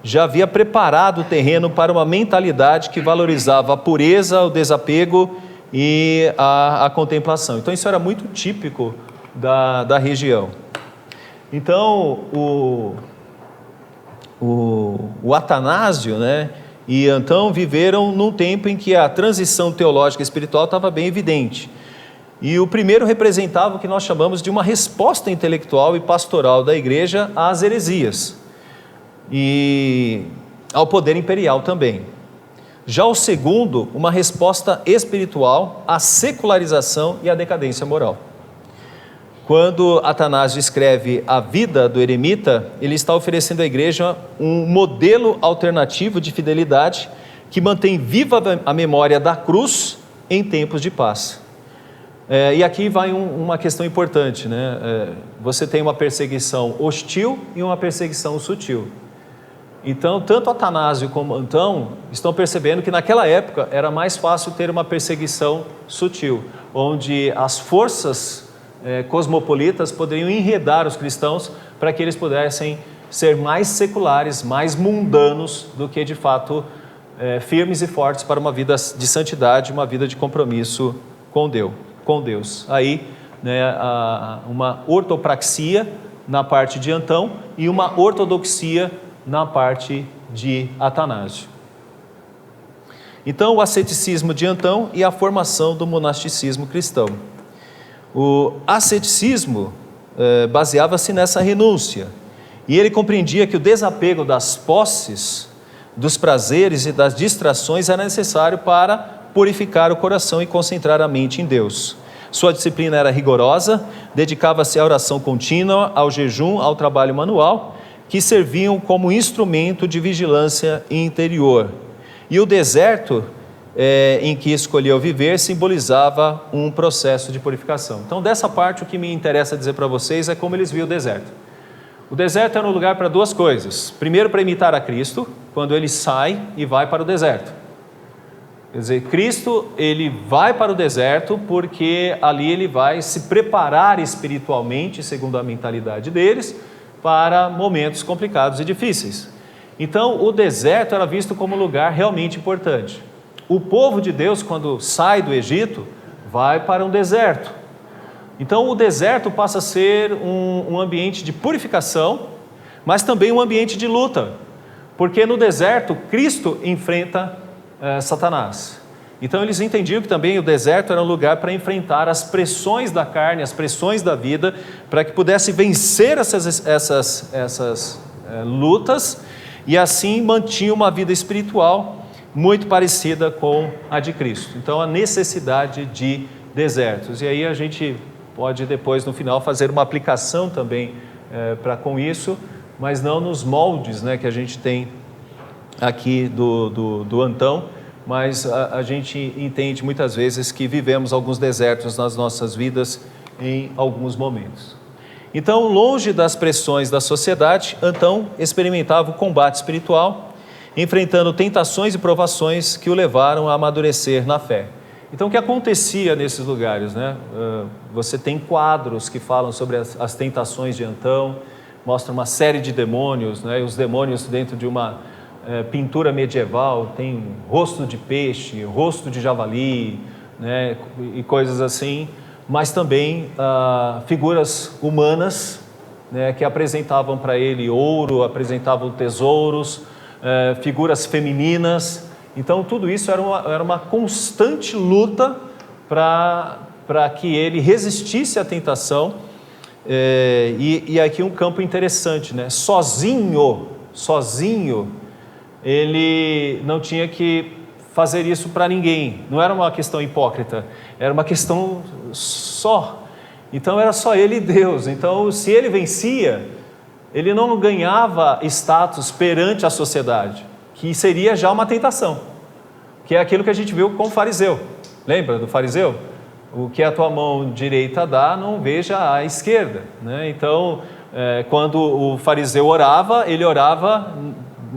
já havia preparado o terreno para uma mentalidade que valorizava a pureza, o desapego e a contemplação. Então isso era muito típico da região. Então o Atanásio, né, e Antão viveram num tempo em que a transição teológica e espiritual estava bem evidente. E o primeiro representava o que nós chamamos de uma resposta intelectual e pastoral da igreja às heresias e ao poder imperial também. Já o segundo, uma resposta espiritual à secularização e à decadência moral. Quando Atanásio escreve a vida do eremita, ele está oferecendo à igreja um modelo alternativo de fidelidade que mantém viva a memória da cruz em tempos de paz. E aqui vai uma questão importante, né? Você tem uma perseguição hostil e uma perseguição sutil. Então, tanto Atanásio como Antão estão percebendo que naquela época era mais fácil ter uma perseguição sutil, onde as forças cosmopolitas poderiam enredar os cristãos para que eles pudessem ser mais seculares, mais mundanos do que de fato firmes e fortes para uma vida de santidade, uma vida de compromisso com Deus. Aí, né, uma ortopraxia na parte de Antão e uma ortodoxia na parte de Atanásio. Então, o asceticismo de Antão e a formação do monasticismo cristão. O asceticismo baseava-se nessa renúncia, e ele compreendia que o desapego das posses, dos prazeres e das distrações era necessário para purificar o coração e concentrar a mente em Deus. Sua disciplina era rigorosa, dedicava-se à oração contínua, ao jejum, ao trabalho manual, que serviam como instrumento de vigilância interior. E o deserto em que escolheu viver simbolizava um processo de purificação. Então, dessa parte, o que me interessa dizer para vocês é como eles viam o deserto. O deserto era um lugar para duas coisas. Primeiro, para imitar a Cristo, quando ele sai e vai para o deserto. Quer dizer, Cristo, ele vai para o deserto porque ali ele vai se preparar espiritualmente, segundo a mentalidade deles, para momentos complicados e difíceis. Então, o deserto era visto como um lugar realmente importante. O povo de Deus, quando sai do Egito, vai para um deserto. Então, o deserto passa a ser um ambiente de purificação, mas também um ambiente de luta, porque no deserto, Cristo enfrenta Satanás. Então, eles entendiam que também o deserto era um lugar para enfrentar as pressões da carne, as pressões da vida, para que pudesse vencer essas lutas, e assim mantinha uma vida espiritual muito parecida com a de Cristo. Então, a necessidade de desertos. E aí a gente pode depois, no final, fazer uma aplicação também com isso, mas não nos moldes, né, que a gente tem aqui do Antão, mas a gente entende muitas vezes que vivemos alguns desertos nas nossas vidas em alguns momentos. Então, longe das pressões da sociedade, Antão experimentava o combate espiritual, enfrentando tentações e provações que o levaram a amadurecer na fé. Então, o que acontecia nesses lugares, né? Você tem quadros que falam sobre as tentações de Antão, mostra uma série de demônios, né? E os demônios dentro de uma pintura medieval, tem rosto de peixe, rosto de javali, né? E coisas assim, mas também figuras humanas, né? Que apresentavam para ele ouro, apresentavam tesouros, figuras femininas. Então tudo isso era uma constante luta para que ele resistisse à tentação, e aqui um campo interessante, né? Sozinho, ele não tinha que fazer isso para ninguém, não era uma questão hipócrita, era uma questão só. Então era só ele e Deus. Então, se ele vencia, ele não ganhava status perante a sociedade, que seria já uma tentação, que é aquilo que a gente viu com o fariseu. Lembra do fariseu? O que a tua mão direita dá, não veja a esquerda, né? Então, quando o fariseu orava, ele orava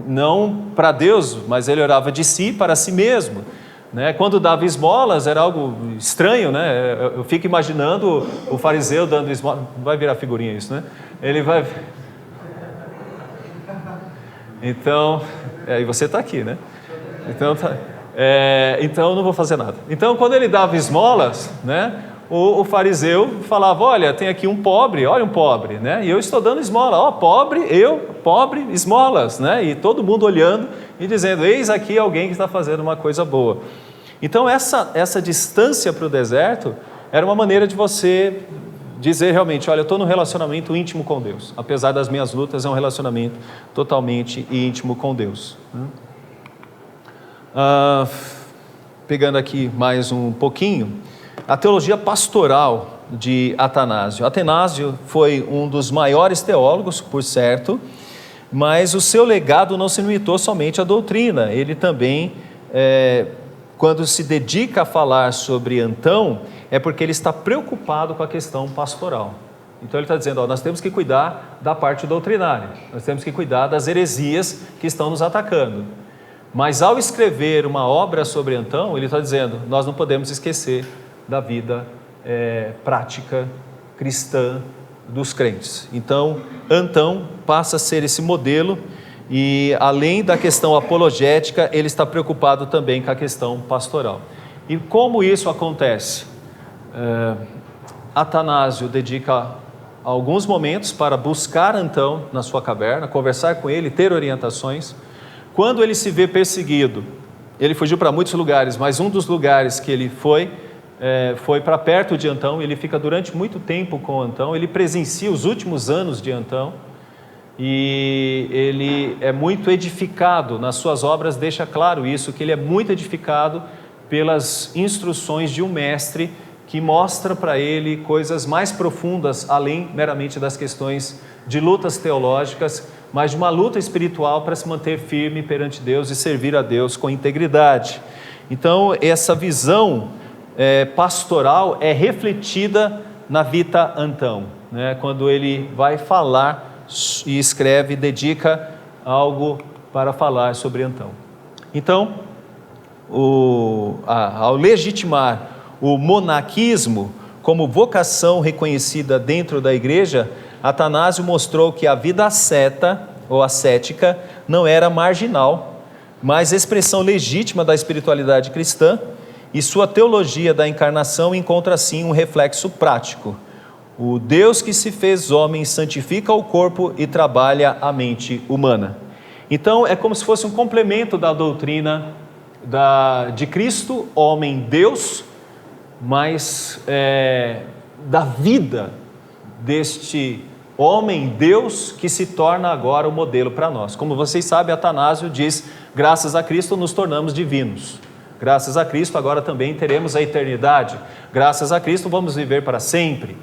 não para Deus, mas ele orava de si para si mesmo, né? Quando dava esmolas era algo estranho, né? Eu fico imaginando o fariseu dando esmolas. Vai virar figurinha isso, né? Ele vai... Então, e você está aqui, né? Então eu não vou fazer nada. Então, quando ele dava esmolas, né? O fariseu falava, olha, tem aqui um pobre, olha um pobre, né? E eu estou dando esmola, ó, pobre, esmolas, né? E todo mundo olhando e dizendo, eis aqui alguém que está fazendo uma coisa boa. Então essa distância para o deserto era uma maneira de você dizer realmente, olha, eu estou num relacionamento íntimo com Deus. Apesar das minhas lutas, é um relacionamento totalmente íntimo com Deus. Pegando aqui mais um pouquinho, a teologia pastoral de Atanásio. Atanásio foi um dos maiores teólogos, por certo, mas o seu legado não se limitou somente à doutrina. Ele também, quando se dedica a falar sobre Antão, é porque ele está preocupado com a questão pastoral. Então ele está dizendo, nós temos que cuidar da parte doutrinária, nós temos que cuidar das heresias que estão nos atacando. Mas ao escrever uma obra sobre Antão, ele está dizendo, nós não podemos esquecer da vida prática cristã dos crentes. Então, Antão passa a ser esse modelo e, além da questão apologética, ele está preocupado também com a questão pastoral. E como isso acontece? Atanásio dedica alguns momentos para buscar Antão na sua caverna, conversar com ele, ter orientações. Quando ele se vê perseguido, ele fugiu para muitos lugares, mas um dos lugares que ele foi para perto de Antão. Ele fica durante muito tempo com Antão, ele presencia os últimos anos de Antão e ele é muito edificado nas suas obras, deixa claro isso, que ele é muito edificado pelas instruções de um mestre que mostra para ele coisas mais profundas, além meramente das questões de lutas teológicas, mas de uma luta espiritual para se manter firme perante Deus e servir a Deus com integridade. Então essa visão pastoral é refletida na Vita Antão, né? Quando ele vai falar e escreve, dedica algo para falar sobre Antão. Então, ao legitimar o monaquismo como vocação reconhecida dentro da igreja, Atanásio mostrou que a vida asceta ou ascética não era marginal, mas expressão legítima da espiritualidade cristã, e sua teologia da encarnação encontra assim um reflexo prático. O Deus que se fez homem santifica o corpo e trabalha a mente humana. Então é como se fosse um complemento da doutrina de Cristo, homem Deus, mas da vida deste homem Deus que se torna agora o modelo para nós. Como vocês sabem, Atanásio diz, graças a Cristo nos tornamos divinos. Graças a Cristo agora também teremos a eternidade. Graças a Cristo vamos viver para sempre.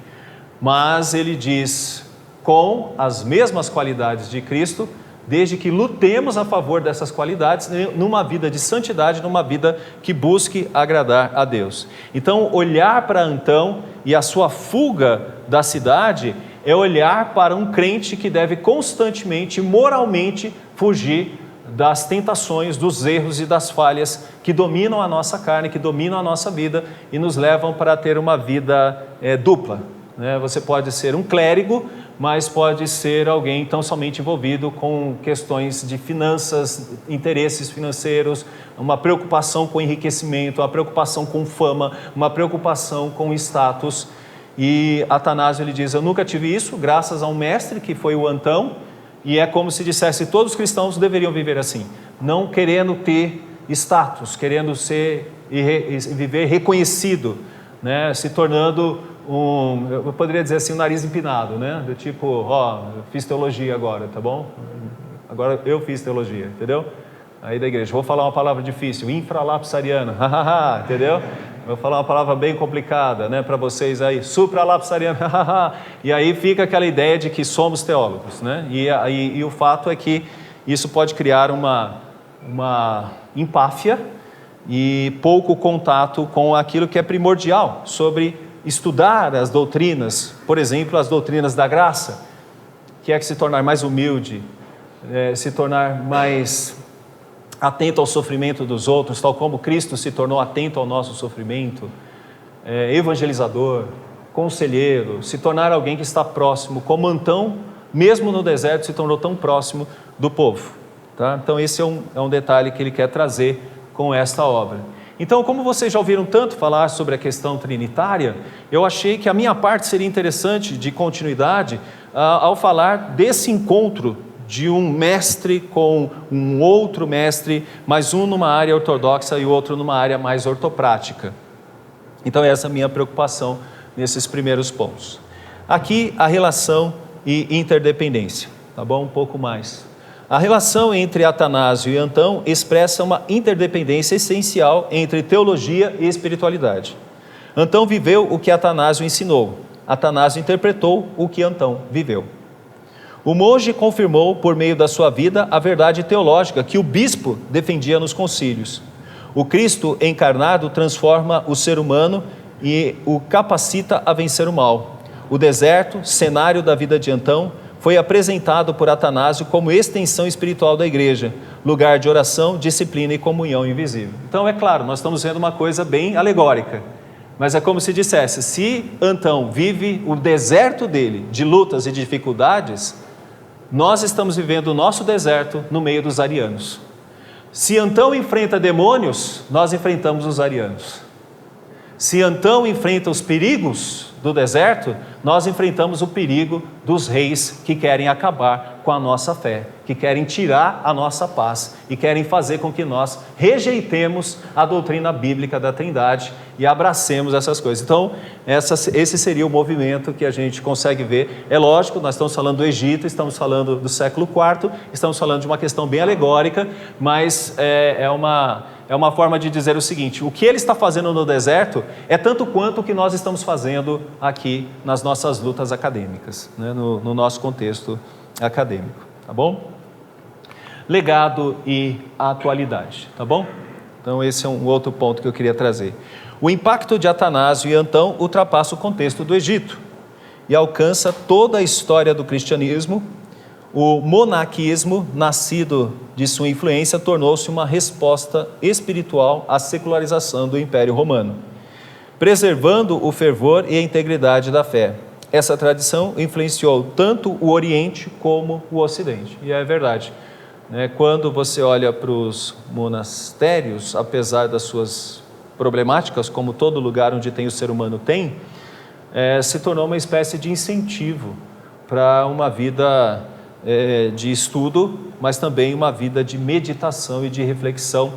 Mas ele diz, com as mesmas qualidades de Cristo, desde que lutemos a favor dessas qualidades, numa vida de santidade, numa vida que busque agradar a Deus. Então, olhar para Antão e a sua fuga da cidade é olhar para um crente que deve constantemente, moralmente, fugir das tentações, dos erros e das falhas que dominam a nossa carne, que dominam a nossa vida e nos levam para ter uma vida dupla. Você pode ser um clérigo, mas pode ser alguém tão somente envolvido com questões de finanças, interesses financeiros, uma preocupação com enriquecimento, uma preocupação com fama, uma preocupação com status. E Atanásio ele diz, eu nunca tive isso, graças a um mestre que foi o Antão, e é como se dissesse, todos os cristãos deveriam viver assim, não querendo ter status, querendo ser e viver reconhecido, né? Se tornando eu poderia dizer assim, um nariz empinado, né? Do tipo, eu fiz teologia agora, tá bom? Agora eu fiz teologia, entendeu? Aí da igreja, vou falar uma palavra difícil, infralapsariana, entendeu? Vou falar uma palavra bem complicada, né, para vocês aí, supralapsariana, e aí fica aquela ideia de que somos teólogos, né? E o fato é que isso pode criar uma empáfia e pouco contato com aquilo que é primordial sobre estudar as doutrinas, por exemplo, as doutrinas da graça, que é que se tornar mais humilde, se tornar mais atento ao sofrimento dos outros, tal como Cristo se tornou atento ao nosso sofrimento, evangelizador, conselheiro, se tornar alguém que está próximo, como Antão, mesmo no deserto, se tornou tão próximo do povo. Tá? Então esse é um detalhe que ele quer trazer com esta obra. Então, como vocês já ouviram tanto falar sobre a questão trinitária, eu achei que a minha parte seria interessante de continuidade ao falar desse encontro de um mestre com um outro mestre, mas um numa área ortodoxa e o outro numa área mais ortoprática. Então essa é a minha preocupação nesses primeiros pontos. Aqui a relação e interdependência, tá bom? Um pouco mais. A relação entre Atanásio e Antão expressa uma interdependência essencial entre teologia e espiritualidade. Antão viveu o que Atanásio ensinou. Atanásio interpretou o que Antão viveu. O monge confirmou, por meio da sua vida, a verdade teológica que o bispo defendia nos concílios. O Cristo encarnado transforma o ser humano e o capacita a vencer o mal. O deserto, cenário da vida de Antão, foi apresentado por Atanásio como extensão espiritual da igreja, lugar de oração, disciplina e comunhão invisível. Então, é claro, nós estamos vendo uma coisa bem alegórica, mas é como se dissesse, se Antão vive o deserto dele, de lutas e dificuldades, nós estamos vivendo o nosso deserto no meio dos arianos. Se Antão enfrenta demônios, nós enfrentamos os arianos. Se Antão enfrenta os perigos do deserto, nós enfrentamos o perigo dos reis que querem acabar com a nossa fé, que querem tirar a nossa paz e querem fazer com que nós rejeitemos a doutrina bíblica da Trindade e abracemos essas coisas. Então, esse seria o movimento que a gente consegue ver. É lógico, nós estamos falando do Egito, estamos falando do século IV, estamos falando de uma questão bem alegórica, mas é uma forma de dizer o seguinte: o que ele está fazendo no deserto é tanto quanto o que nós estamos fazendo aqui nas nossas lutas acadêmicas, né? no nosso contexto acadêmico, tá bom? Legado e atualidade, tá bom? Então esse é um outro ponto que eu queria trazer. O impacto de Atanásio e Antão ultrapassa o contexto do Egito e alcança toda a história do cristianismo. O monaquismo, nascido de sua influência, tornou-se uma resposta espiritual à secularização do Império Romano, preservando o fervor e a integridade da fé. Essa tradição influenciou tanto o Oriente como o Ocidente. E é verdade, né? Quando você olha para os monastérios, apesar das suas problemáticas, como todo lugar onde tem o ser humano tem, se tornou uma espécie de incentivo para uma vida de estudo, mas também uma vida de meditação e de reflexão,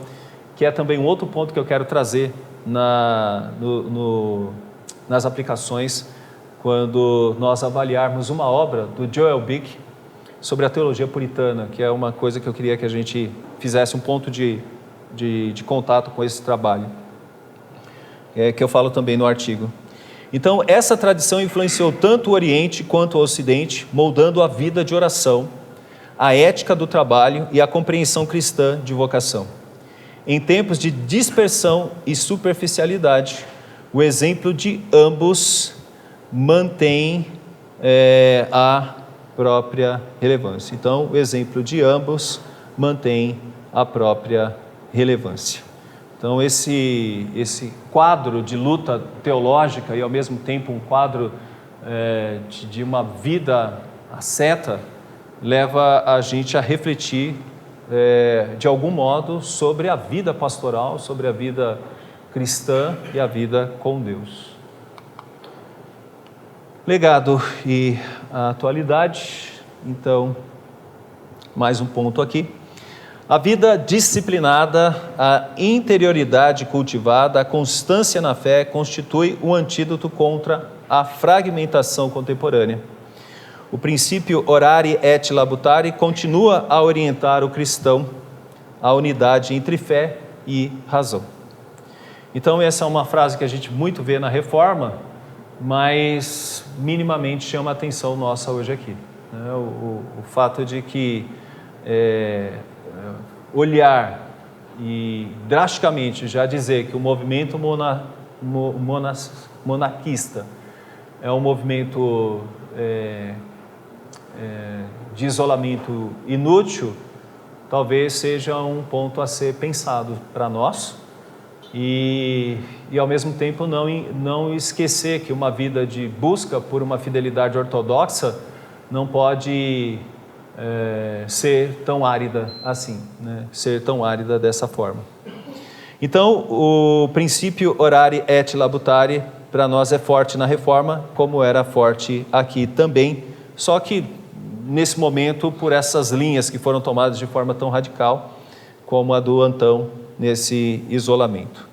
que é também um outro ponto que eu quero trazer nas aplicações, quando nós avaliarmos uma obra do Joel Bick sobre a teologia puritana, que é uma coisa que eu queria que a gente fizesse um ponto de contato com esse trabalho, que eu falo também no artigo. Então, essa tradição influenciou tanto o Oriente quanto o Ocidente, moldando a vida de oração, a ética do trabalho e a compreensão cristã de vocação. Em tempos de dispersão e superficialidade, o exemplo de ambos mantém a própria relevância. Então, o exemplo de ambos mantém a própria relevância. Então, esse quadro de luta teológica e, ao mesmo tempo, um quadro de uma vida asceta, leva a gente a refletir, de algum modo, sobre a vida pastoral, sobre a vida cristã e a vida com Deus. Legado e a atualidade. Então, mais um ponto aqui. A vida disciplinada, a interioridade cultivada, a constância na fé constitui um antídoto contra a fragmentação contemporânea. O princípio orare et labutare continua a orientar o cristão à unidade entre fé e razão. Então essa é uma frase que a gente muito vê na Reforma, mas minimamente chama a atenção nossa hoje aqui, né? O fato de que olhar e drasticamente já dizer que o movimento monarquista é um movimento de isolamento inútil, talvez seja um ponto a ser pensado para nós e ao mesmo tempo não esquecer que uma vida de busca por uma fidelidade ortodoxa não pode ser tão árida assim, né? Ser tão árida dessa forma. Então, o princípio orare et labutare para nós é forte na Reforma, como era forte aqui também, só que nesse momento por essas linhas que foram tomadas de forma tão radical como a do Antão nesse isolamento.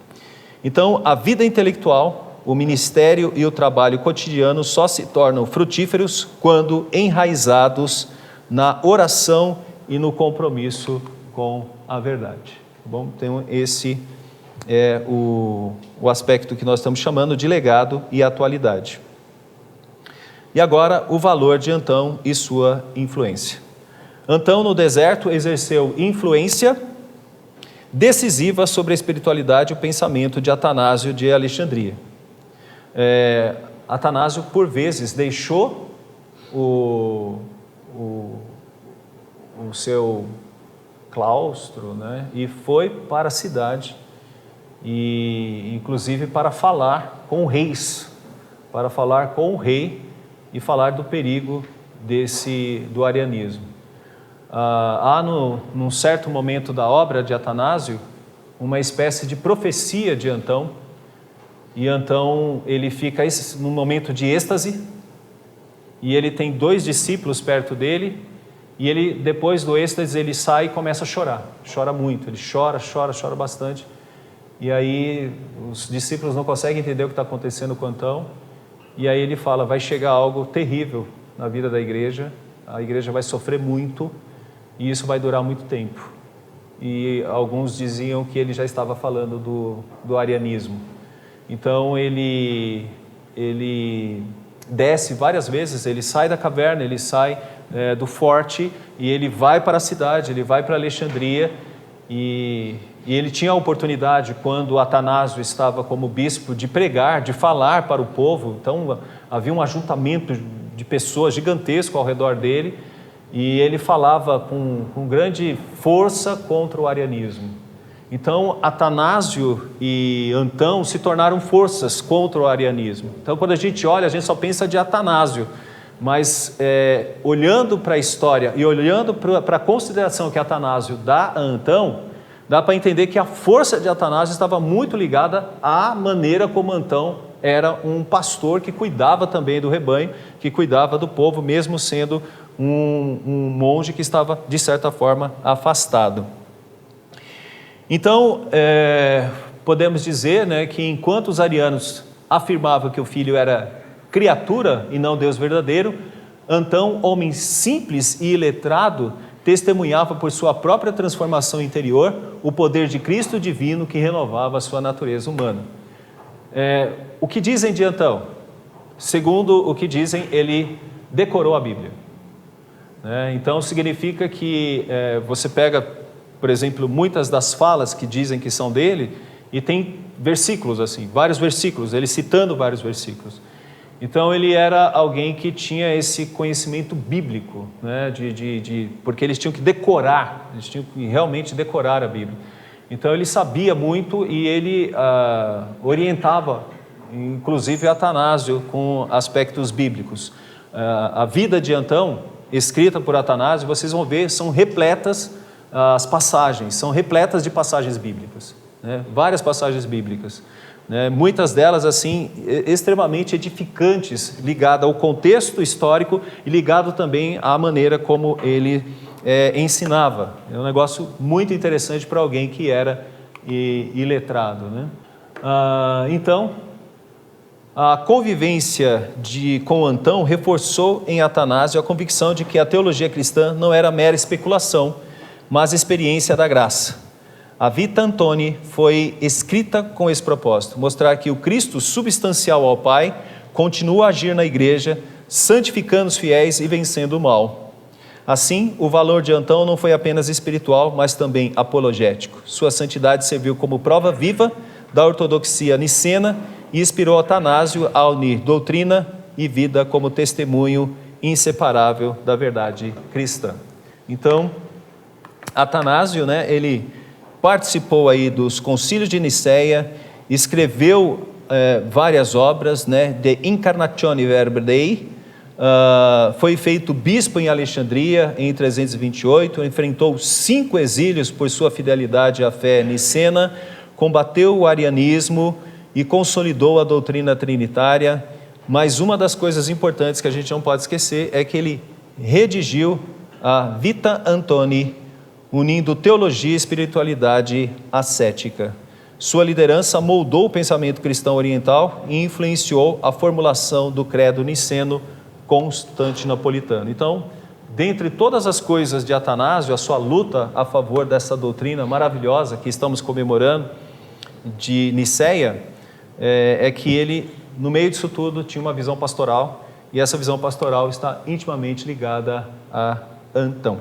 Então, a vida intelectual, o ministério e o trabalho cotidiano só se tornam frutíferos quando enraizados na oração e no compromisso com a verdade. Tá bom? Então, esse é o aspecto que nós estamos chamando de legado e atualidade. E agora, o valor de Antão e sua influência. Antão, no deserto, exerceu influência decisiva sobre a espiritualidade e o pensamento de Atanásio de Alexandria. Atanásio, por vezes, deixou o seu claustro, né, e foi para a cidade, e inclusive para falar com reis, para falar com o rei e falar do perigo do arianismo. Há num certo momento da obra de Atanásio uma espécie de profecia de Antão, e Antão ele fica num momento de êxtase, e ele tem 2 discípulos perto dele, e ele, depois do êxtase, ele sai e começa a chorar, chora muito, ele chora bastante, e aí os discípulos não conseguem entender o que está acontecendo com Antão, e aí ele fala, vai chegar algo terrível na vida da igreja, a igreja vai sofrer muito, e isso vai durar muito tempo. E alguns diziam que ele já estava falando do arianismo. Então ele desce várias vezes, ele sai da caverna, ele sai do forte, e ele vai para a cidade, ele vai para Alexandria, e ele tinha a oportunidade, quando Atanásio estava como bispo, de pregar, de falar para o povo. Então havia um ajuntamento de pessoas gigantesco ao redor dele, e ele falava com grande força contra o arianismo. Então Atanásio e Antão se tornaram forças contra o arianismo. Então quando a gente olha, a gente só pensa de Atanásio, mas olhando para a história e olhando para a consideração que Atanásio dá a Antão, dá para entender que a força de Atanásio estava muito ligada à maneira como Antão era um pastor que cuidava também do rebanho, que cuidava do povo, mesmo sendo um monge que estava, de certa forma, afastado. Então, podemos dizer, né, que enquanto os arianos afirmavam que o filho era criatura e não Deus verdadeiro, Antão, homem simples e iletrado, testemunhava por sua própria transformação interior o poder de Cristo divino que renovava a sua natureza humana. O que dizem de Antão? Segundo o que dizem, ele decorou a Bíblia. Então significa que você pega, por exemplo, muitas das falas que dizem que são dele, e tem versículos assim, vários versículos, ele citando vários versículos. Então ele era alguém que tinha esse conhecimento bíblico, né, porque eles tinham que decorar, eles tinham que realmente decorar a Bíblia. Então ele sabia muito, e ele orientava, inclusive Atanásio, com aspectos bíblicos. A vida de Antão, escrita por Atanásio, vocês vão ver, são repletas as passagens, são repletas de passagens bíblicas, né, várias passagens bíblicas. Muitas delas assim extremamente edificantes, ligado ao contexto histórico e ligado também à maneira como ele ensinava. É um negócio muito interessante para alguém que era iletrado, né? Então, a convivência com Antão reforçou em Atanásio a convicção de que a teologia cristã não era mera especulação, mas experiência da graça. A Vita Antoni foi escrita com esse propósito, mostrar que o Cristo substancial ao Pai continua a agir na igreja, santificando os fiéis e vencendo o mal. Assim, o valor de Antão não foi apenas espiritual, mas também apologético. Sua santidade serviu como prova viva da ortodoxia nicena e inspirou Atanásio a unir doutrina e vida como testemunho inseparável da verdade cristã. Então, Atanásio, né, ele participou aí dos concílios de Nicéia, escreveu várias obras, né, De Incarnatione Verbi Dei, foi feito bispo em Alexandria em 328, enfrentou 5 exílios por sua fidelidade à fé nicena, combateu o arianismo e consolidou a doutrina trinitária. Mas uma das coisas importantes que a gente não pode esquecer é que ele redigiu a Vita Antoni, unindo teologia e espiritualidade ascética. Sua liderança moldou o pensamento cristão oriental e influenciou a formulação do credo niceno constantinopolitano. Então, dentre todas as coisas de Atanásio, a sua luta a favor dessa doutrina maravilhosa que estamos comemorando de Niceia, é que ele, no meio disso tudo, tinha uma visão pastoral, e essa visão pastoral está intimamente ligada a Antão,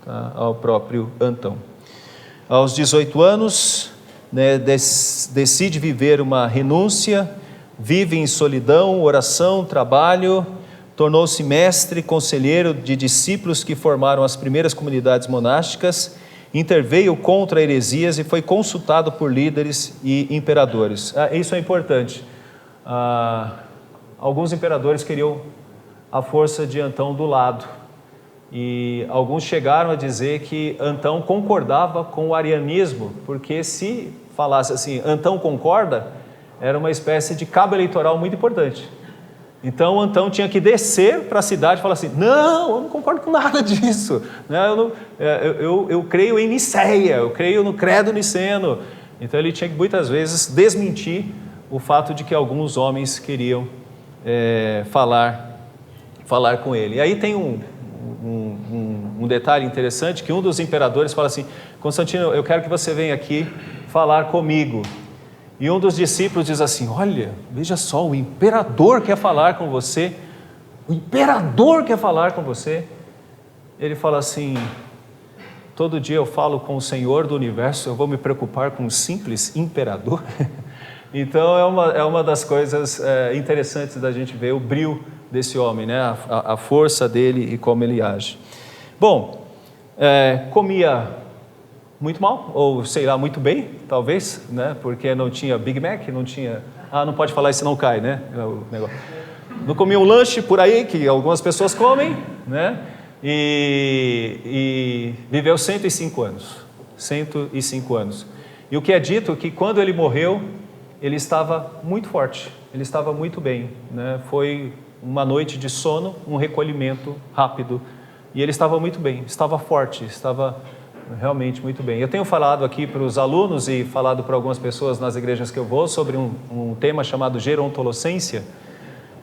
tá? Ao próprio Antão. Aos 18 anos, decide viver uma renúncia, vive em solidão, oração, trabalho, tornou-se mestre, conselheiro de discípulos que formaram as primeiras comunidades monásticas, interveio contra heresias e foi consultado por líderes e imperadores. Isso é importante. Alguns imperadores queriam a força de Antão do lado, e alguns chegaram a dizer que Antão concordava com o arianismo, porque se falasse assim, Antão concorda, era uma espécie de cabo eleitoral muito importante. Então Antão tinha que descer para a cidade e falar assim, não, eu não concordo com nada disso, eu creio em Niceia, eu creio no credo niceno. Então ele tinha que muitas vezes desmentir o fato de que alguns homens queriam falar com ele. E aí tem um detalhe interessante, que um dos imperadores fala assim, Constantino, eu quero que você venha aqui falar comigo. E um dos discípulos diz assim, olha, veja só, o imperador quer falar com você, o imperador quer falar com você. Ele fala assim, todo dia eu falo com o Senhor do universo, eu vou me preocupar com um simples imperador? Então é uma das coisas interessantes da gente ver o brio desse homem, né? A força dele e como ele age. Bom, comia muito mal, ou sei lá, muito bem, talvez, né? Porque não tinha Big Mac, não tinha... não pode falar isso, não cai, né? O negócio. Não comia um lanche por aí, que algumas pessoas comem, né? E viveu 105 anos. 105 anos. E o que é dito é que quando ele morreu, ele estava muito forte, ele estava muito bem, né? Foi uma noite de sono, um recolhimento rápido, e ele estava muito bem, estava forte, estava realmente muito bem. Eu tenho falado aqui para os alunos e falado para algumas pessoas nas igrejas que eu vou sobre um tema chamado gerontolocência,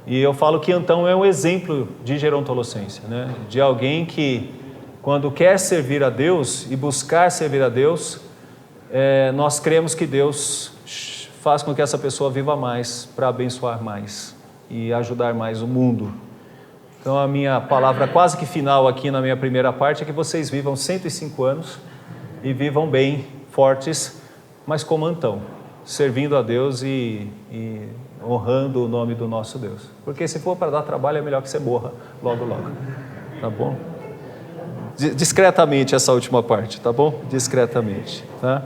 e eu falo que Antão é um exemplo de gerontolocência, né? De alguém que, quando quer servir a Deus e buscar servir a Deus, nós cremos que Deus faz com que essa pessoa viva mais para abençoar mais e ajudar mais o mundo. Então a minha palavra quase que final aqui na minha primeira parte é que vocês vivam 105 anos e vivam bem, fortes, mas como Antão, servindo a Deus e honrando o nome do nosso Deus. Porque se for para dar trabalho é melhor que você morra logo, logo. Tá bom? Discretamente essa última parte, tá bom? Discretamente, tá?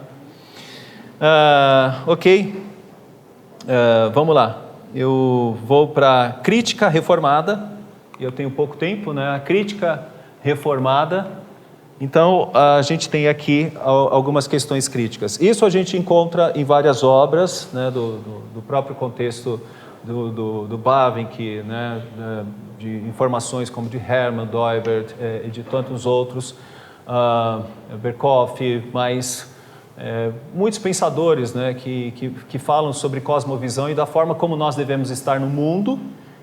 Ok. Vamos lá. Eu vou para a crítica reformada. Eu tenho pouco tempo, né? A crítica reformada. Então, a gente tem aqui algumas questões críticas. Isso a gente encontra em várias obras, né? Do próprio contexto do Bavinck, né? De informações como de Hermann, Doibert e de tantos outros, Berkhoff, mas muitos pensadores, né? que falam sobre cosmovisão e da forma como nós devemos estar no mundo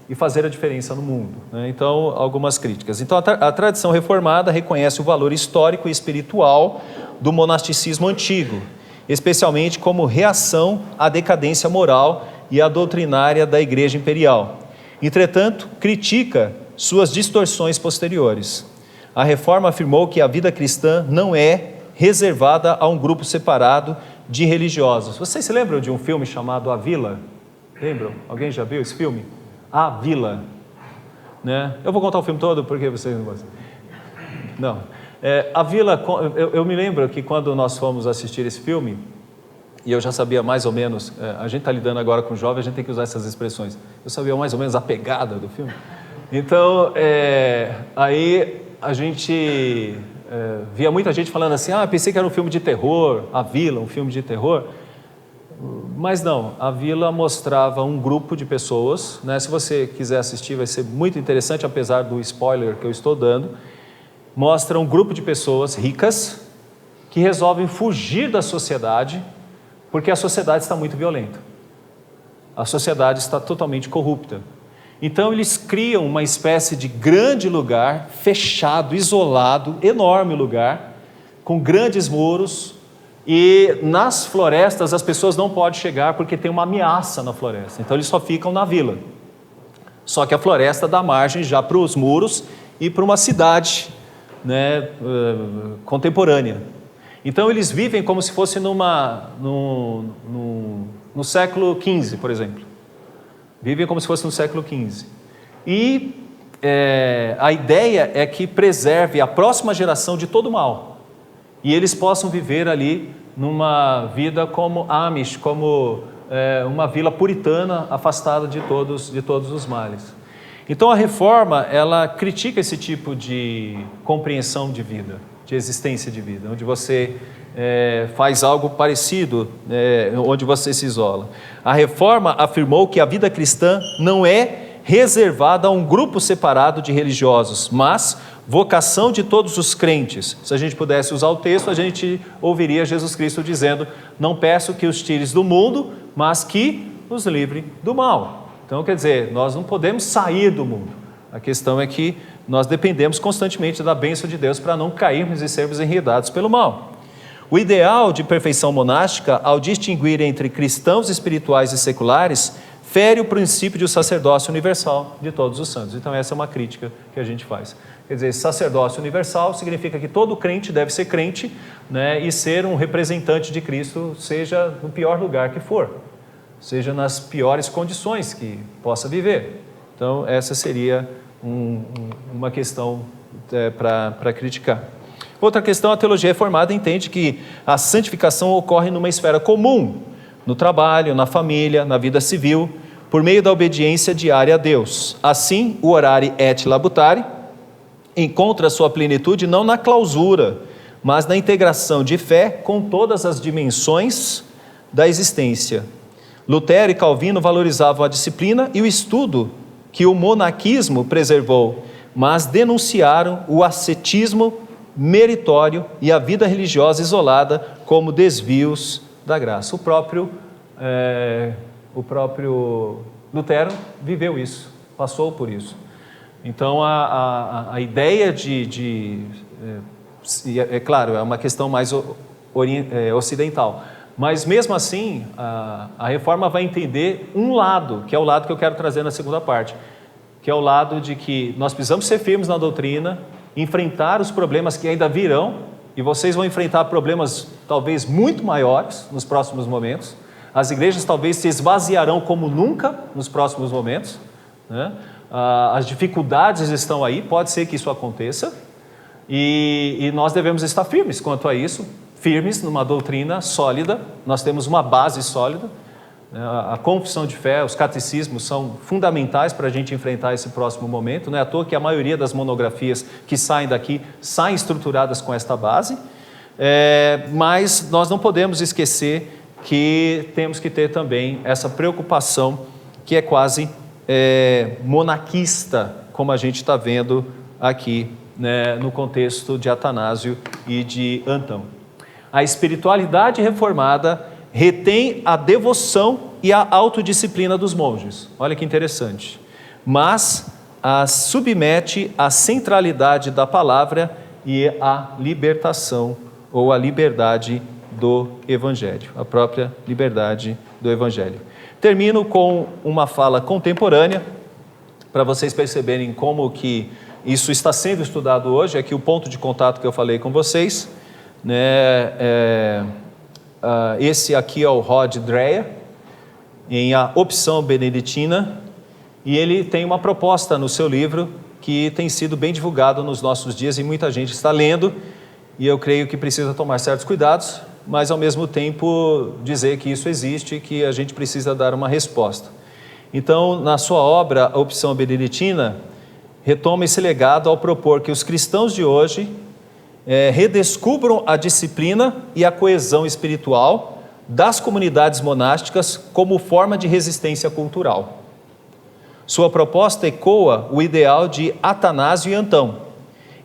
e fazer a diferença no mundo, né? Então, algumas críticas. Então, a tradição reformada reconhece o valor histórico e espiritual do monasticismo antigo, especialmente como reação à decadência moral e à doutrinária da Igreja Imperial. Entretanto, critica suas distorções posteriores. A reforma afirmou que a vida cristã não é reservada a um grupo separado de religiosos. Vocês se lembram de um filme chamado A Vila? Lembram? Alguém já viu esse filme? A Vila, né? Eu vou contar o filme todo porque vocês não gostam. Não. A Vila, eu me lembro que quando nós fomos assistir esse filme, e eu já sabia mais ou menos, a gente está lidando agora com jovens, a gente tem que usar essas expressões. Eu sabia mais ou menos a pegada do filme. Então, aí a gente via muita gente falando assim, pensei que era um filme de terror, A Vila, um filme de terror. Mas não, A Vila mostrava um grupo de pessoas, né? Se você quiser assistir vai ser muito interessante, apesar do spoiler que eu estou dando. Mostra um grupo de pessoas ricas que resolvem fugir da sociedade porque a sociedade está muito violenta. A sociedade está totalmente corrupta. Então eles criam uma espécie de grande lugar, fechado, isolado, enorme lugar, com grandes muros, e nas florestas as pessoas não podem chegar porque tem uma ameaça na floresta. Então eles só ficam na vila. Só que a floresta dá margem já para os muros e para uma cidade, né, contemporânea. Então eles vivem como se fosse no século XV, por exemplo. Vivem como se fosse no século XV. E a ideia é que preserve a próxima geração de todo o mal. E eles possam viver ali numa vida como Amish, como uma vila puritana afastada de todos os males. Então a reforma, ela critica esse tipo de compreensão de vida, de existência de vida, onde você faz algo parecido, onde você se isola. A reforma afirmou que a vida cristã não é reservada a um grupo separado de religiosos, mas vocação de todos os crentes. Se a gente pudesse usar o texto, a gente ouviria Jesus Cristo dizendo: não peço que os tires do mundo, mas que os livre do mal. Então, quer dizer, nós não podemos sair do mundo. A questão é que nós dependemos constantemente da bênção de Deus para não cairmos e sermos enredados pelo mal. O ideal de perfeição monástica, ao distinguir entre cristãos espirituais e seculares, fere o princípio de sacerdócio universal de todos os santos. Então essa é uma crítica que a gente faz. Quer dizer, sacerdócio universal significa que todo crente deve ser crente, né, e ser um representante de Cristo, seja no pior lugar que for, seja nas piores condições que possa viver. Então essa seria uma questão para criticar. Outra questão, a teologia reformada entende que a santificação ocorre numa esfera comum, no trabalho, na família, na vida civil, por meio da obediência diária a Deus. Assim, o orare et labutare encontra sua plenitude não na clausura, mas na integração de fé com todas as dimensões da existência. Lutero e Calvino valorizavam a disciplina e o estudo que o monaquismo preservou, mas denunciaram o ascetismo meritório e a vida religiosa isolada como desvios da graça. O próprio Lutero viveu isso, passou por isso. Então a ideia é claro, é uma questão mais ocidental, mas mesmo assim a reforma vai entender um lado, que é o lado que eu quero trazer na segunda parte, que é o lado de que nós precisamos ser firmes na doutrina, enfrentar os problemas que ainda virão, e vocês vão enfrentar problemas talvez muito maiores nos próximos momentos. As igrejas talvez se esvaziarão como nunca nos próximos momentos, né? As dificuldades estão aí, pode ser que isso aconteça, e nós devemos estar firmes quanto a isso, firmes numa doutrina sólida. Nós temos uma base sólida, a confissão de fé, os catecismos são fundamentais para a gente enfrentar esse próximo momento. Não é à toa que a maioria das monografias que saem daqui saem estruturadas com esta base, mas nós não podemos esquecer que temos que ter também essa preocupação que é quase monaquista, como a gente está vendo aqui, né, no contexto de Atanásio e de Antão. A espiritualidade reformada retém a devoção e a autodisciplina dos monges. Olha que interessante. Mas a submete à centralidade da palavra e à libertação ou à liberdade do Evangelho, a própria liberdade do Evangelho. Termino com uma fala contemporânea, para vocês perceberem como que isso está sendo estudado hoje. Aqui o ponto de contato que eu falei com vocês, né, esse aqui é o Rod Dreher, em A Opção Beneditina, e ele tem uma proposta no seu livro que tem sido bem divulgado nos nossos dias e muita gente está lendo, e eu creio que precisa tomar certos cuidados, mas ao mesmo tempo dizer que isso existe e que a gente precisa dar uma resposta. Então, na sua obra A Opção Beneditina, retoma esse legado ao propor que os cristãos de hoje redescubram a disciplina e a coesão espiritual das comunidades monásticas como forma de resistência cultural. Sua proposta ecoa o ideal de Atanásio e Antão.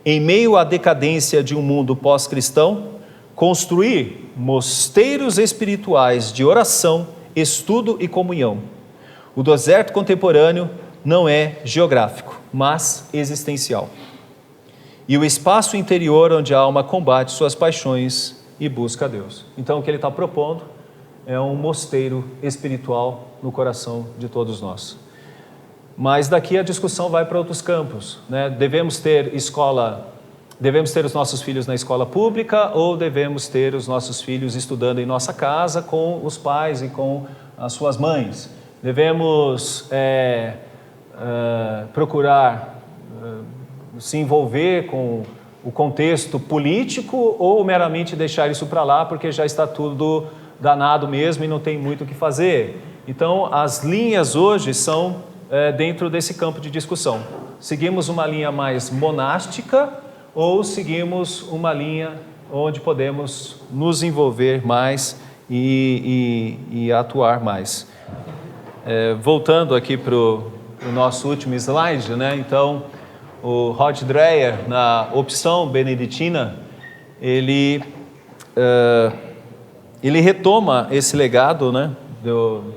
Em meio à decadência de um mundo pós-cristão, construir mosteiros espirituais de oração, estudo e comunhão. O deserto contemporâneo não é geográfico, mas existencial. E o espaço interior onde a alma combate suas paixões e busca a Deus. Então, o que ele está propondo é um mosteiro espiritual no coração de todos nós. Mas daqui a discussão vai para outros campos, né? Devemos ter os nossos filhos na escola pública ou devemos ter os nossos filhos estudando em nossa casa com os pais e com as suas mães? Devemos procurar se envolver com o contexto político ou meramente deixar isso para lá porque já está tudo danado mesmo e não tem muito o que fazer? Então, as linhas hoje são dentro desse campo de discussão. Seguimos uma linha mais monástica ou seguimos uma linha onde podemos nos envolver mais e atuar mais. Voltando aqui para o nosso último slide, né? Então, o Rod Dreher, na opção beneditina, ele retoma esse legado, né?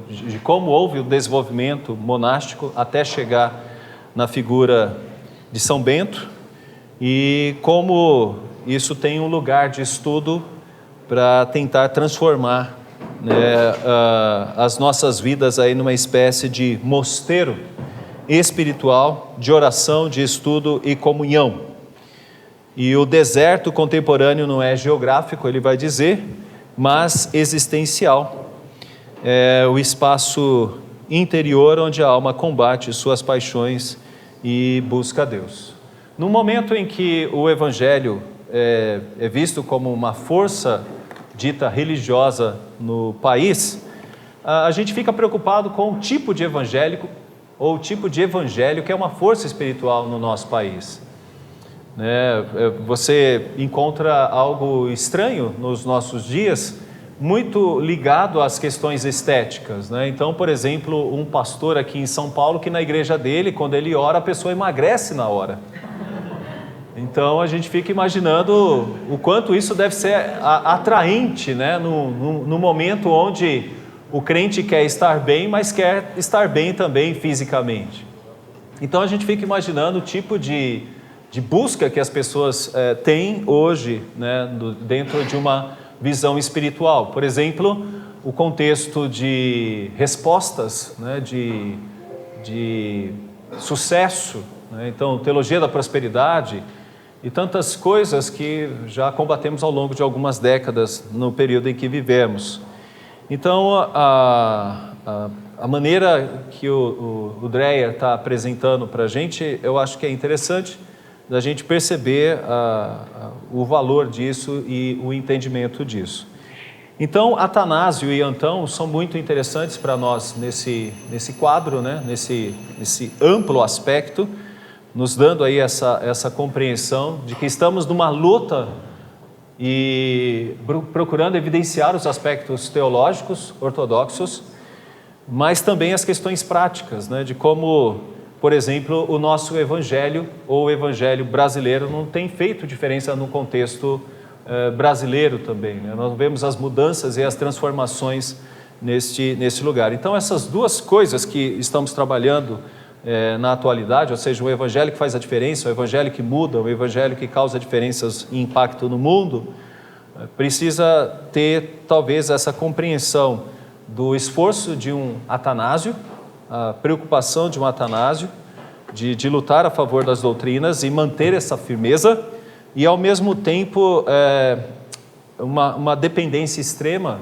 De como houve o desenvolvimento monástico até chegar na figura de São Bento e como isso tem um lugar de estudo para tentar transformar, né, as nossas vidas aí numa espécie de mosteiro espiritual de oração, de estudo e comunhão. E o deserto contemporâneo não é geográfico, ele vai dizer, mas existencial. É o espaço interior onde a alma combate suas paixões e busca a Deus. No momento em que o Evangelho é visto como uma força dita religiosa no país, a gente fica preocupado com o tipo de evangélico ou o tipo de evangelho que é uma força espiritual no nosso país. Você encontra algo estranho nos nossos dias, muito ligado às questões estéticas, né? Então, por exemplo, um pastor aqui em São Paulo, que na igreja dele, quando ele ora, a pessoa emagrece na hora. Então, a gente fica imaginando o quanto isso deve ser atraente, né? No momento onde o crente quer estar bem, mas quer estar bem também fisicamente. Então, a gente fica imaginando o tipo de busca que as pessoas têm hoje, né? Dentro de uma visão espiritual. Por exemplo, o contexto de respostas, né, de sucesso, né? Então, teologia da prosperidade e tantas coisas que já combatemos ao longo de algumas décadas no período em que vivemos. Então, a maneira que o Dreher está apresentando para a gente, eu acho que é interessante da gente perceber o valor disso e o entendimento disso. Então, Atanásio e Antão são muito interessantes para nós nesse quadro, né? nesse amplo aspecto, nos dando aí essa compreensão de que estamos numa luta e procurando evidenciar os aspectos teológicos ortodoxos, mas também as questões práticas, né? De como, por exemplo, o nosso evangelho ou o evangelho brasileiro não tem feito diferença no contexto brasileiro também, né? Nós vemos as mudanças e as transformações nesse lugar. Então, essas duas coisas que estamos trabalhando na atualidade, ou seja, o evangelho que faz a diferença, o evangelho que muda, o evangelho que causa diferenças e impacto no mundo, precisa ter talvez essa compreensão do esforço de um Atanásio, a preocupação de um Atanásio, de lutar a favor das doutrinas e manter essa firmeza, e ao mesmo tempo uma dependência extrema,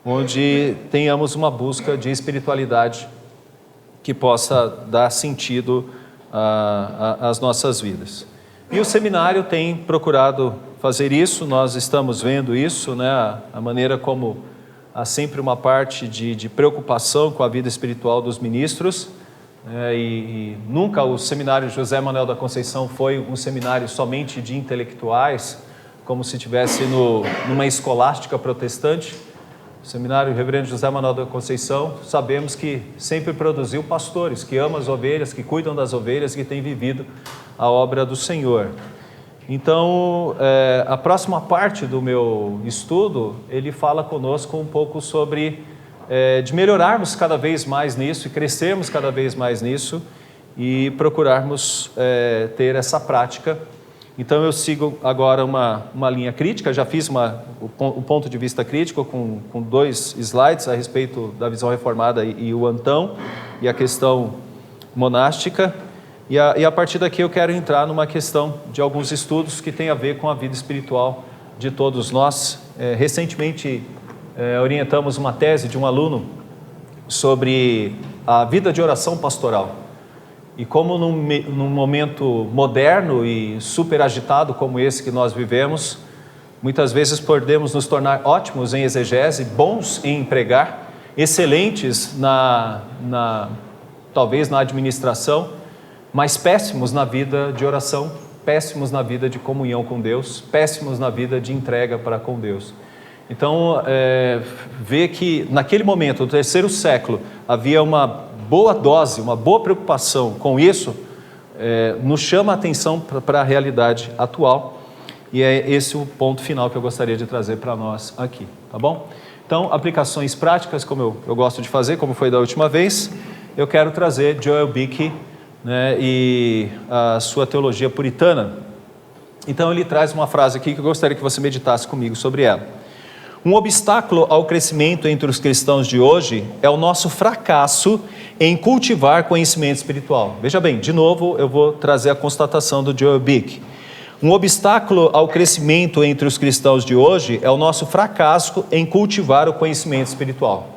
onde tenhamos uma busca de espiritualidade que possa dar sentido às nossas vidas. E o seminário tem procurado fazer isso, nós estamos vendo isso, né? A maneira como há sempre uma parte de preocupação com a vida espiritual dos ministros, e nunca o seminário José Manuel da Conceição foi um seminário somente de intelectuais, como se tivesse numa escolástica protestante. O seminário Reverendo José Manuel da Conceição, sabemos que sempre produziu pastores que amam as ovelhas, que cuidam das ovelhas, que têm vivido a obra do Senhor. Então, a próxima parte do meu estudo, ele fala conosco um pouco sobre de melhorarmos cada vez mais nisso e crescermos cada vez mais nisso e procurarmos ter essa prática. Então eu sigo agora uma linha crítica, já fiz o ponto de vista crítico com 2 slides a respeito da visão reformada e o Antão e a questão monástica, e a partir daqui eu quero entrar numa questão de alguns estudos que tem a ver com a vida espiritual de todos nós. Recentemente orientamos uma tese de um aluno sobre a vida de oração pastoral. E como num momento moderno e super agitado como esse que nós vivemos, muitas vezes podemos nos tornar ótimos em exegese, bons em pregar, excelentes talvez na administração, mas péssimos na vida de oração, péssimos na vida de comunhão com Deus, péssimos na vida de entrega para com Deus. Então, ver que naquele momento, no 3º século, havia uma boa dose, uma boa preocupação com isso, nos chama a atenção para a realidade atual, e é esse o ponto final que eu gostaria de trazer para nós aqui, tá bom? Então, aplicações práticas, como eu gosto de fazer, como foi da última vez, eu quero trazer Joel Beeke, né, e a sua teologia puritana. Então, ele traz uma frase aqui que eu gostaria que você meditasse comigo sobre ela. Um obstáculo ao crescimento entre os cristãos de hoje é o nosso fracasso em cultivar conhecimento espiritual. Veja bem, de novo eu vou trazer a constatação do Joel Beeke. Um obstáculo ao crescimento entre os cristãos de hoje é o nosso fracasso em cultivar o conhecimento espiritual.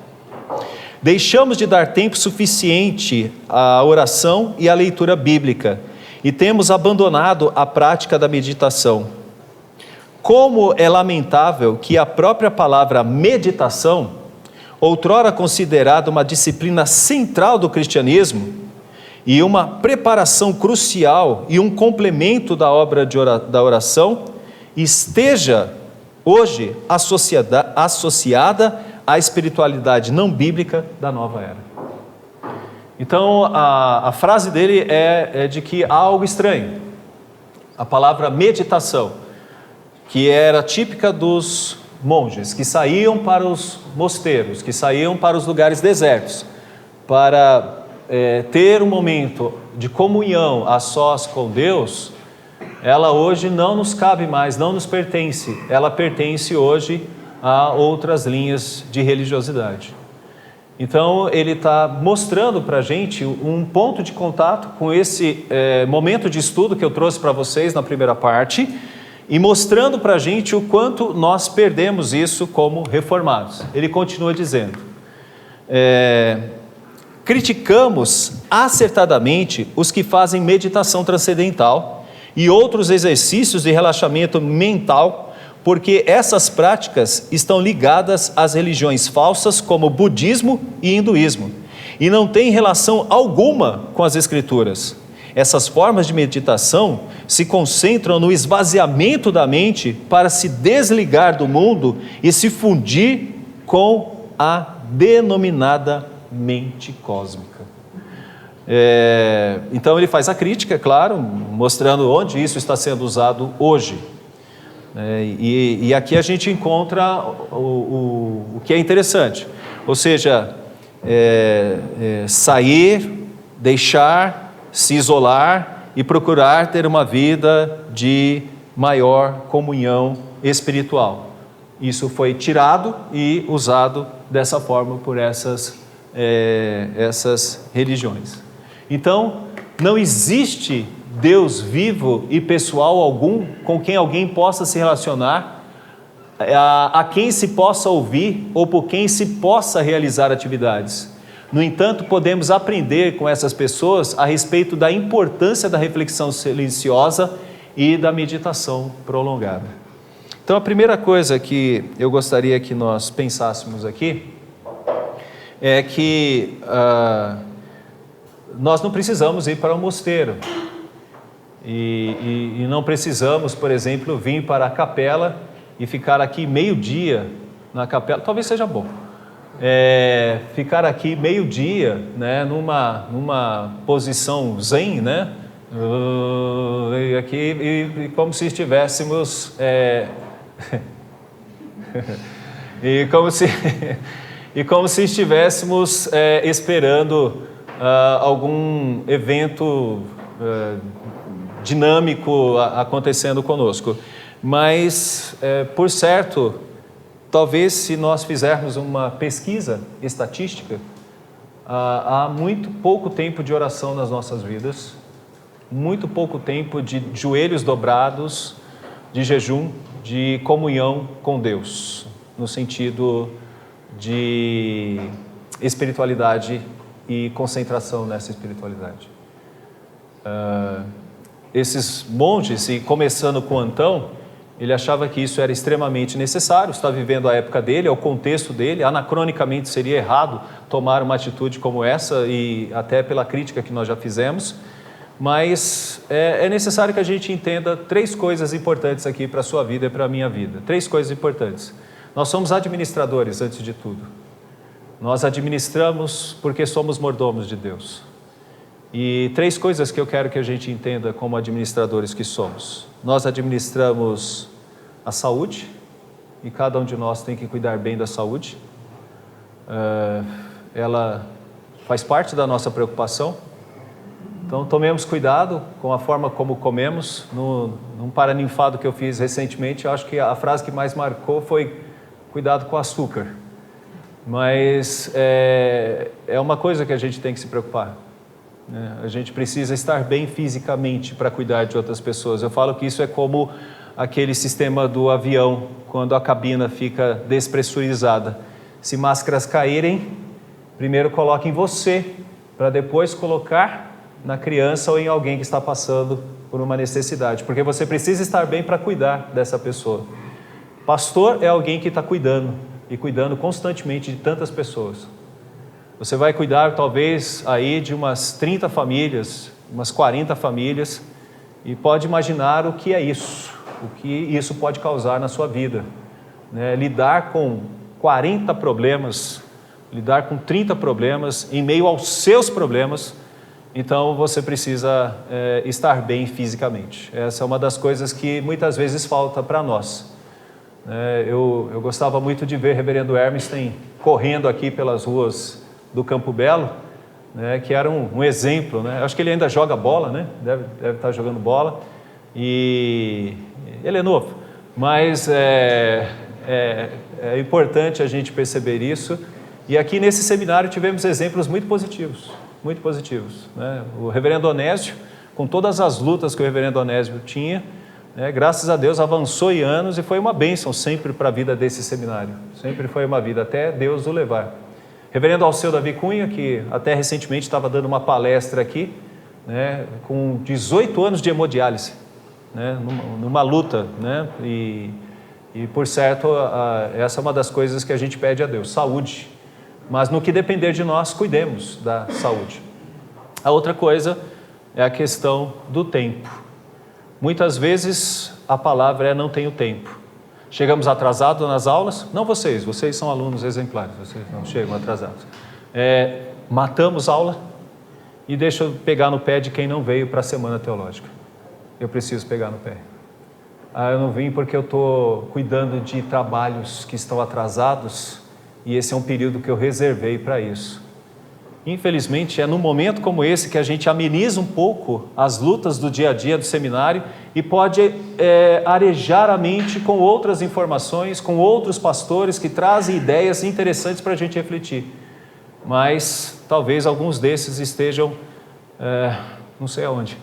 Deixamos de dar tempo suficiente à oração e à leitura bíblica e temos abandonado a prática da meditação. Como é lamentável que a própria palavra meditação, outrora considerada uma disciplina central do cristianismo e uma preparação crucial e um complemento da obra da oração, esteja hoje associada à espiritualidade não bíblica da nova era. Então, a frase dele é de que há algo estranho. A palavra meditação, que era típica dos monges, que saíam para os mosteiros, que saíam para os lugares desertos, para ter um momento de comunhão a sós com Deus, ela hoje não nos cabe mais, não nos pertence, ela pertence hoje a outras linhas de religiosidade. Então ele está mostrando para a gente um ponto de contato com esse momento de estudo que eu trouxe para vocês na primeira parte, e mostrando para a gente o quanto nós perdemos isso como reformados. Ele continua dizendo, criticamos acertadamente os que fazem meditação transcendental e outros exercícios de relaxamento mental, porque essas práticas estão ligadas às religiões falsas como budismo e hinduísmo, e não têm relação alguma com as Escrituras. Essas formas de meditação se concentram no esvaziamento da mente para se desligar do mundo e se fundir com a denominada mente cósmica. Então ele faz a crítica, claro, mostrando onde isso está sendo usado hoje. E aqui a gente encontra o que é interessante, ou seja, sair, deixar, se isolar e procurar ter uma vida de maior comunhão espiritual. Isso foi tirado e usado dessa forma por essas religiões. Então, não existe Deus vivo e pessoal algum com quem alguém possa se relacionar, a quem se possa ouvir ou por quem se possa realizar atividades. No entanto, podemos aprender com essas pessoas a respeito da importância da reflexão silenciosa e da meditação prolongada. Então, a primeira coisa que eu gostaria que nós pensássemos aqui é que nós não precisamos ir para o mosteiro e não precisamos, por exemplo, vir para a capela e ficar aqui meio-dia na capela. Talvez seja bom ficar aqui meio-dia, né, numa posição zen, né, aqui e como se estivéssemos e como se estivéssemos esperando algum evento dinâmico acontecendo conosco. Mas, por certo, talvez se nós fizermos uma pesquisa estatística, há muito pouco tempo de oração nas nossas vidas, muito pouco tempo de joelhos dobrados, de jejum, de comunhão com Deus, no sentido de espiritualidade e concentração nessa espiritualidade. Esses monges, e começando com Antão, ele achava que isso era extremamente necessário, está vivendo a época dele, é o contexto dele, anacronicamente seria errado tomar uma atitude como essa, e até pela crítica que nós já fizemos, mas é necessário que a gente entenda 3 coisas importantes aqui para a sua vida e para a minha vida. 3 coisas importantes. Nós somos administradores, antes de tudo. Nós administramos porque somos mordomos de Deus. E 3 coisas que eu quero que a gente entenda como administradores que somos. Nós administramos a saúde, e cada um de nós tem que cuidar bem da saúde. Ela faz parte da nossa preocupação. Então, tomemos cuidado com a forma como comemos. Num paraninfado que eu fiz recentemente, eu acho que a frase que mais marcou foi cuidado com o açúcar. Mas é uma coisa que a gente tem que se preocupar, né? A gente precisa estar bem fisicamente para cuidar de outras pessoas. Eu falo que isso é como aquele sistema do avião, quando a cabina fica despressurizada. Se máscaras caírem, primeiro coloque em você, para depois colocar na criança ou em alguém que está passando por uma necessidade, porque você precisa estar bem para cuidar dessa pessoa. Pastor é alguém que está cuidando, e cuidando constantemente de tantas pessoas. Você vai cuidar talvez aí de umas 30 famílias, umas 40 famílias, e pode imaginar o que é isso, o que isso pode causar na sua vida, né? Lidar com 40 problemas, lidar com 30 problemas, em meio aos seus problemas. Então você precisa estar bem fisicamente. Essa é uma das coisas que muitas vezes falta para nós. Eu gostava muito de ver o reverendo Hermsten correndo aqui pelas ruas do Campo Belo, né, que era um exemplo, né? Acho que ele ainda joga bola, né? Deve estar jogando bola, e ele é novo, mas é importante a gente perceber isso. E aqui nesse seminário tivemos exemplos muito positivos, né? O reverendo Onésio, com todas as lutas que o reverendo Onésio tinha, graças a Deus avançou em anos e foi uma bênção sempre para a vida desse seminário, sempre foi uma vida, até Deus o levar. Reverendo Alceu Davi Cunha, que até recentemente estava dando uma palestra aqui, né, com 18 anos de hemodiálise, né, numa luta, né, e por certo, essa é uma das coisas que a gente pede a Deus, saúde, mas no que depender de nós, cuidemos da saúde. A outra coisa é a questão do tempo. Muitas vezes a palavra é não tenho tempo. Chegamos atrasados nas aulas, não vocês são alunos exemplares, vocês não chegam atrasados. Matamos aula e deixa eu pegar no pé de quem não veio para a semana teológica. Eu preciso pegar no pé. Eu não vim porque eu estou cuidando de trabalhos que estão atrasados e esse é um período que eu reservei para isso. Infelizmente, é num momento como esse que a gente ameniza um pouco as lutas do dia a dia do seminário e pode arejar a mente com outras informações, com outros pastores que trazem ideias interessantes para a gente refletir. Mas talvez alguns desses estejam, não sei aonde,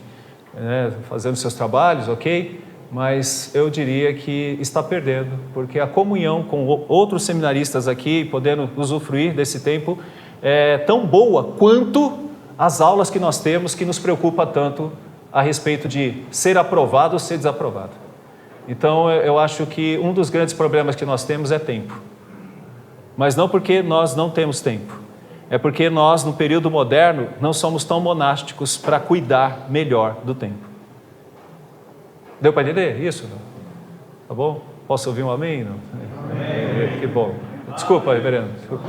fazendo seus trabalhos, ok? Mas eu diria que está perdendo, porque a comunhão com outros seminaristas aqui, podendo usufruir desse tempo, é tão boa quanto as aulas que nós temos, que nos preocupa tanto a respeito de ser aprovado ou ser desaprovado. Então eu acho que um dos grandes problemas que nós temos é tempo, mas não porque nós não temos tempo, é porque nós, no período moderno, não somos tão monásticos para cuidar melhor do tempo. Deu para entender isso? Tá bom? Posso ouvir um amém? Não? Amém. Que bom. Desculpa, reverendo. Desculpa.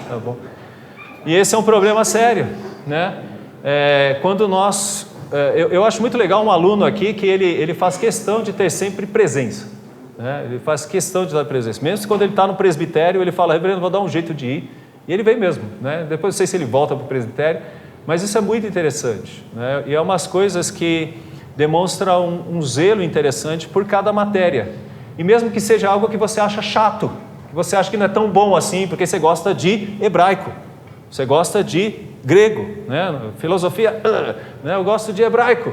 Tá bom. E esse é um problema sério, né? Quando nós... eu acho muito legal um aluno aqui que ele faz questão de ter sempre presença, né? Ele faz questão de dar presença. Mesmo quando ele está no presbitério, ele fala, reverendo, vou dar um jeito de ir. E ele vem mesmo, né? Depois não sei se ele volta para o presbitério, mas isso é muito interessante, né? E é umas coisas que demonstram um zelo interessante por cada matéria. E mesmo que seja algo que você acha chato, que você acha que não é tão bom assim, porque você gosta de hebraico, você gosta de grego, né? Filosofia, né? Eu gosto de hebraico.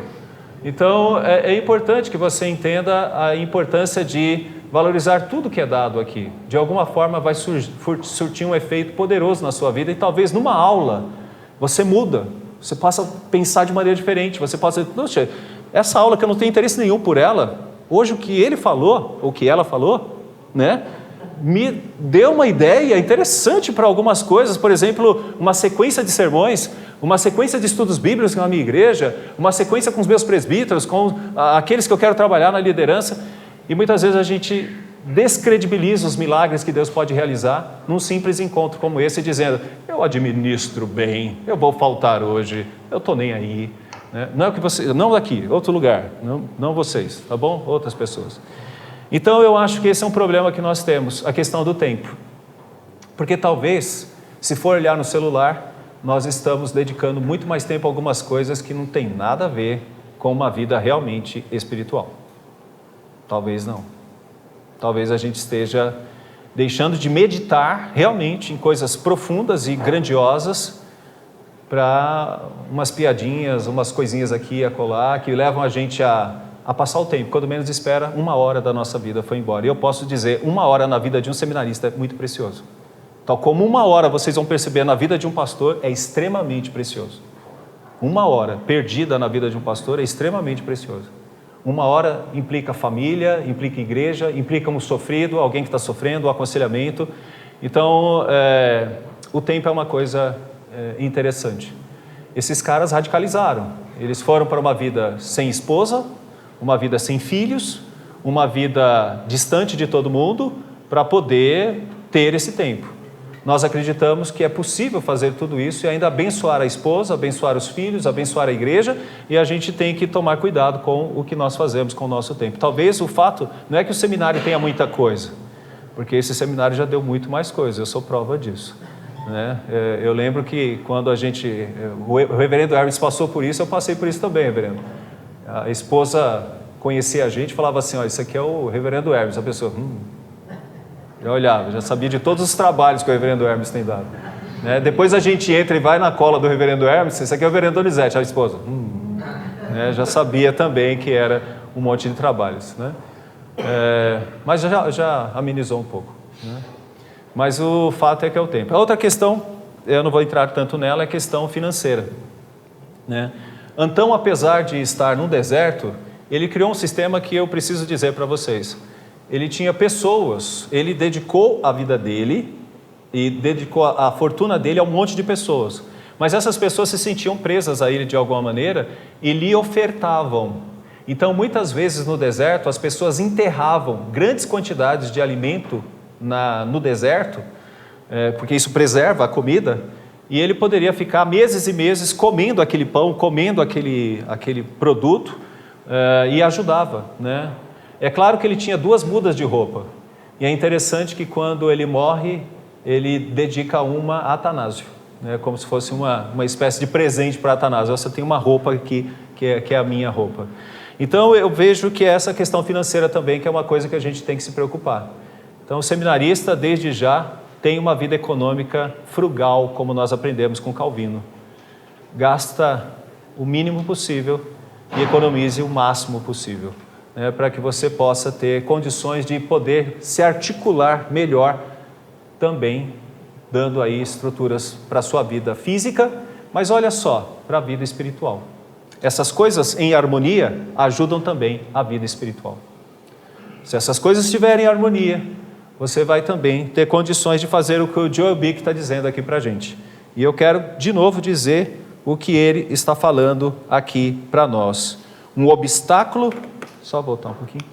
Então é importante que você entenda a importância de valorizar tudo que é dado aqui. De alguma forma vai surtir um efeito poderoso na sua vida, e talvez numa aula você muda, você passa a pensar de maneira diferente, você passa a dizer, poxa, essa aula que eu não tenho interesse nenhum por ela, hoje o que ele falou, ou o que ela falou, né, me deu uma ideia interessante para algumas coisas. Por exemplo, uma sequência de sermões, uma sequência de estudos bíblicos na minha igreja, uma sequência com os meus presbíteros, com aqueles que eu quero trabalhar na liderança. E muitas vezes a gente descredibiliza os milagres que Deus pode realizar num simples encontro como esse, dizendo, eu administro bem, eu vou faltar hoje, eu estou nem aí, né? Não é o que você, não daqui, outro lugar, não vocês, tá bom? Outras pessoas. Então eu acho que esse é um problema que nós temos, a questão do tempo. Porque talvez, se for olhar no celular, nós estamos dedicando muito mais tempo a algumas coisas que não tem nada a ver com uma vida realmente espiritual. Talvez não. Talvez a gente esteja deixando de meditar realmente em coisas profundas e grandiosas para umas piadinhas, umas coisinhas aqui e acolá, que levam a gente a passar o tempo. Quando menos espera, 1 hora da nossa vida foi embora. E eu posso dizer, 1 hora na vida de um seminarista é muito precioso. Tal como 1 hora vocês vão perceber na vida de um pastor é extremamente precioso. 1 hora perdida na vida de um pastor é extremamente precioso. 1 hora implica família, implica igreja, implica um sofrido, alguém que está sofrendo, o aconselhamento. Então, o tempo é uma coisa interessante. Esses caras radicalizaram. Eles foram para uma vida sem esposa, uma vida sem filhos, uma vida distante de todo mundo, para poder ter esse tempo. Nós acreditamos que é possível fazer tudo isso e ainda abençoar a esposa, abençoar os filhos, abençoar a igreja, e a gente tem que tomar cuidado com o que nós fazemos com o nosso tempo. Talvez o fato não é que o seminário tenha muita coisa, porque esse seminário já deu muito mais coisa, eu sou prova disso, né? Eu lembro que quando o reverendo Hermes passou por isso, eu passei por isso também, reverendo. A esposa conhecia a gente e falava assim, ó, isso aqui é o reverendo Hermes. A pessoa, já olhava, já sabia de todos os trabalhos que o reverendo Hermes tem dado, né? Depois a gente entra e vai na cola do reverendo Hermes, esse aqui é o reverendo Donizete, a esposa, né? Já sabia também que era um monte de trabalhos, né? Mas já amenizou um pouco, né? Mas o fato é que é o tempo. A outra questão, eu não vou entrar tanto nela, é a questão financeira, né? Antão, apesar de estar num deserto, ele criou um sistema que eu preciso dizer para vocês. Ele tinha pessoas, ele dedicou a vida dele e dedicou a fortuna dele a um monte de pessoas. Mas essas pessoas se sentiam presas a ele de alguma maneira e lhe ofertavam. Então, muitas vezes no deserto, as pessoas enterravam grandes quantidades de alimento no deserto, porque isso preserva a comida, e ele poderia ficar meses e meses comendo aquele pão, comendo aquele produto, e ajudava, né? É claro que ele tinha 2 mudas de roupa, e é interessante que quando ele morre, ele dedica uma a Atanásio, né? Como se fosse uma espécie de presente para Atanásio. Você tem uma roupa aqui, que é a minha roupa. Então eu vejo que essa questão financeira também, que é uma coisa que a gente tem que se preocupar. Então o seminarista, desde já, tem uma vida econômica frugal, como nós aprendemos com Calvino. Gasta o mínimo possível e economize o máximo possível, né, para que você possa ter condições de poder se articular melhor também, dando aí estruturas para a sua vida física, mas olha só, para a vida espiritual. Essas coisas em harmonia ajudam também a vida espiritual. Se essas coisas estiverem em harmonia, você vai também ter condições de fazer o que o Joel Bick está dizendo aqui para a gente. E eu quero de novo dizer o que ele está falando aqui para nós. Um obstáculo, só voltar um pouquinho.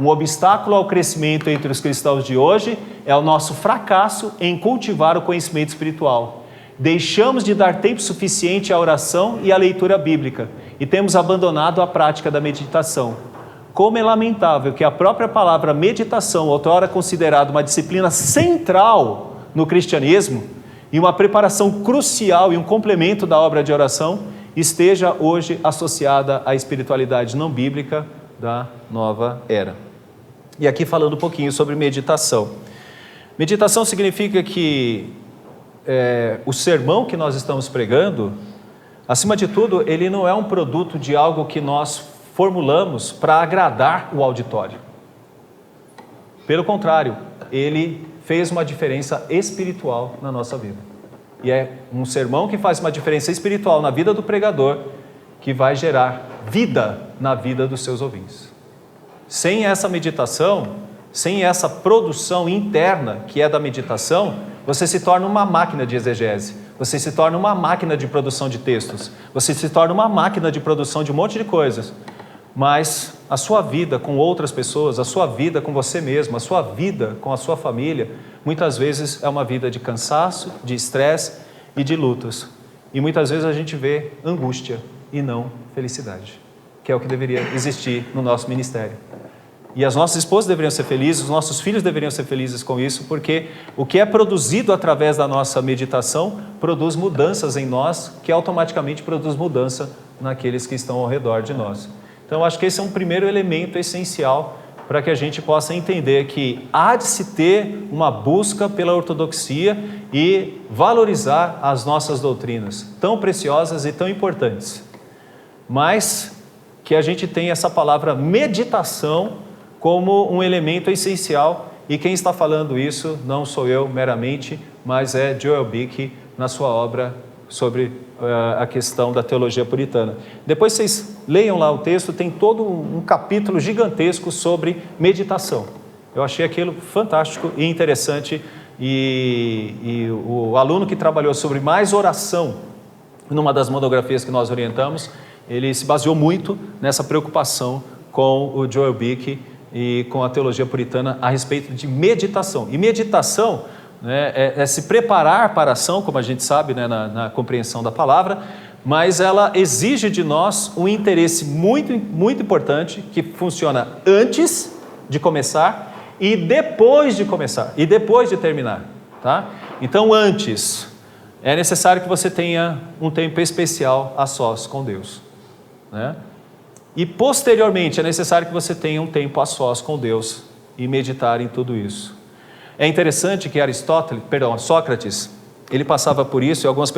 Um obstáculo ao crescimento entre os cristãos de hoje é o nosso fracasso em cultivar o conhecimento espiritual. Deixamos de dar tempo suficiente à oração e à leitura bíblica e temos abandonado a prática da meditação. Como é lamentável que a própria palavra meditação, outrora considerada uma disciplina central no cristianismo e uma preparação crucial e um complemento da obra de oração, esteja hoje associada à espiritualidade não bíblica da nova era. E aqui falando um pouquinho sobre meditação. Meditação significa que o sermão que nós estamos pregando, acima de tudo, ele não é um produto de algo que nós formulamos para agradar o auditório. Pelo contrário, ele fez uma diferença espiritual na nossa vida. E é um sermão que faz uma diferença espiritual na vida do pregador, que vai gerar vida na vida dos seus ouvintes. Sem essa meditação, sem essa produção interna que é da meditação, você se torna uma máquina de exegese, você se torna uma máquina de produção de textos, você se torna uma máquina de produção de um monte de coisas. Mas a sua vida com outras pessoas, a sua vida com você mesmo, a sua vida com a sua família, muitas vezes é uma vida de cansaço, de estresse e de lutas. E muitas vezes a gente vê angústia e não felicidade, que é o que deveria existir no nosso ministério. E as nossas esposas deveriam ser felizes, os nossos filhos deveriam ser felizes com isso, porque o que é produzido através da nossa meditação produz mudanças em nós, que automaticamente produz mudança naqueles que estão ao redor de nós. Então, acho que esse é um primeiro elemento essencial para que a gente possa entender que há de se ter uma busca pela ortodoxia e valorizar as nossas doutrinas, tão preciosas e tão importantes. Mas que a gente tem essa palavra meditação como um elemento essencial, e quem está falando isso não sou eu meramente, mas é Joel Bick na sua obra sobre a questão da teologia puritana. Depois vocês leiam lá o texto, tem todo um capítulo gigantesco sobre meditação. Eu achei aquilo fantástico e interessante, e o aluno que trabalhou sobre mais oração, numa das monografias que nós orientamos, ele se baseou muito nessa preocupação com o Joel Bick e com a teologia puritana a respeito de meditação. E meditação é se preparar para a ação, como a gente sabe, na compreensão da palavra, mas ela exige de nós um interesse muito, muito importante, que funciona antes de começar e depois de começar, e depois de terminar. Tá? Então, antes, é necessário que você tenha um tempo especial a sós com Deus. Né? E posteriormente, é necessário que você tenha um tempo a sós com Deus e meditar em tudo isso. É interessante que Sócrates, ele passava por isso e algumas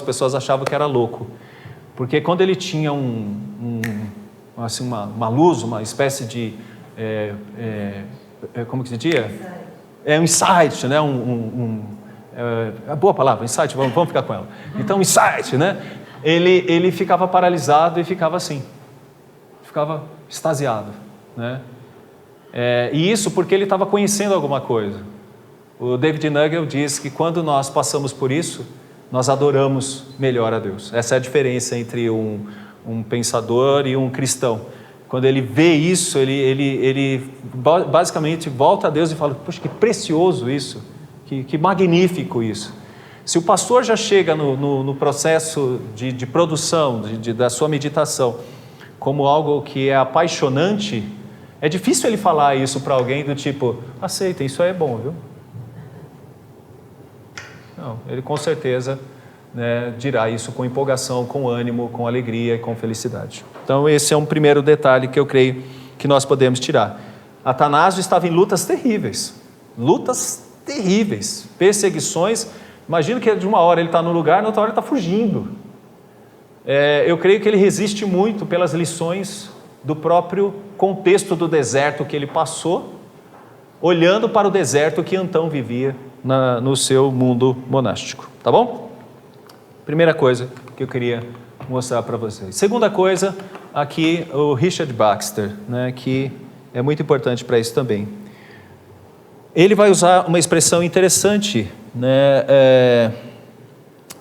pessoas achavam que era louco, porque quando ele tinha uma luz, uma espécie de, como que se diz? Um insight, né? Boa palavra, insight, vamos ficar com ela. Então, insight, né? Ele ficava paralisado e ficava assim, ficava extasiado, né? E isso porque ele estava conhecendo alguma coisa. O David Nagel diz que quando nós passamos por isso, nós adoramos melhor a Deus. Essa é a diferença entre um pensador e um cristão. Quando ele vê isso, ele basicamente volta a Deus e fala: poxa, que precioso isso, que magnífico isso. Se o pastor já chega no processo de produção da sua meditação como algo que é apaixonante, é difícil ele falar isso para alguém do tipo: aceita, isso aí é bom, viu? Não, ele com certeza, né, dirá isso com empolgação, com ânimo, com alegria e com felicidade. Então esse é um primeiro detalhe que eu creio que nós podemos tirar. Atanásio estava em lutas terríveis, perseguições. Imagino que de uma hora ele está num lugar, na outra hora ele está fugindo. Eu creio que ele resiste muito pelas lições do próprio contexto do deserto que ele passou, olhando para o deserto que Antão vivia no seu mundo monástico. Tá bom? Primeira coisa que eu queria mostrar para vocês. Segunda coisa, aqui o Richard Baxter, né, que é muito importante para isso também. ele vai usar uma expressão interessante, né,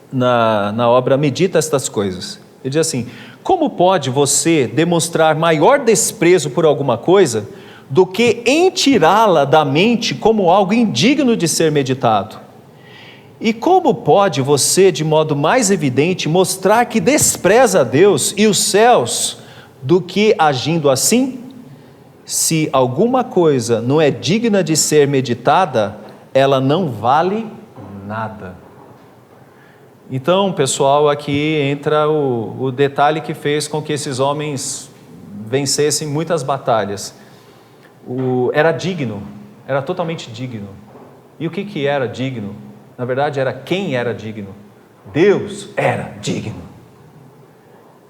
na obra Medita Estas Coisas. Ele diz assim: como pode você demonstrar maior desprezo por alguma coisa do que em tirá-la da mente como algo indigno de ser meditado? E como pode você, de modo mais evidente, mostrar que despreza a Deus e os céus do que agindo assim? Se alguma coisa não é digna de ser meditada, ela não vale nada. Então, pessoal, aqui entra o detalhe que fez com que esses homens vencessem muitas batalhas. Era digno, era totalmente digno. E o que era digno? Na verdade, era quem era digno. Deus era digno.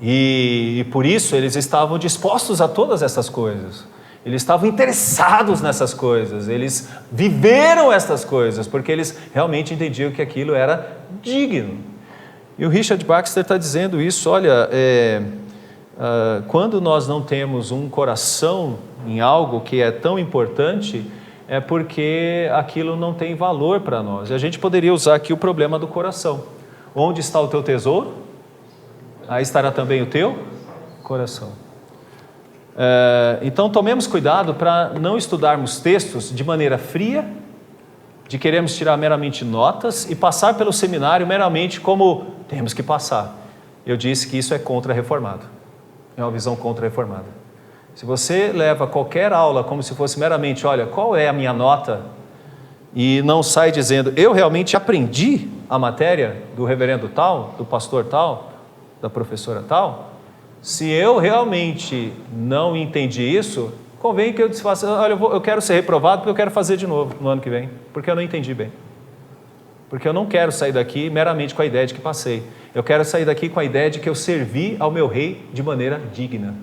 E por isso eles estavam dispostos a todas essas coisas. Eles estavam interessados nessas coisas, eles viveram essas coisas, porque eles realmente entendiam que aquilo era digno. E o Richard Baxter está dizendo isso: olha, quando nós não temos um coração em algo que é tão importante, é porque aquilo não tem valor para nós. E a gente poderia usar aqui o problema do coração. Onde está o teu tesouro? Aí estará também o teu coração. Então tomemos cuidado para não estudarmos textos de maneira fria, de queremos tirar meramente notas e passar pelo seminário meramente como temos que passar. Eu disse que isso é contra-reformado, é uma visão contra-reformada. Se você leva qualquer aula como se fosse meramente, olha, qual é a minha nota, e não sai dizendo, eu realmente aprendi a matéria do reverendo tal, do pastor tal, da professora tal. Se eu realmente não entendi isso, convém que eu desfaça, olha, eu quero ser reprovado porque eu quero fazer de novo no ano que vem, porque eu não entendi bem. Porque eu não quero sair daqui meramente com a ideia de que passei. Eu quero sair daqui com a ideia de que eu servi ao meu rei de maneira digna.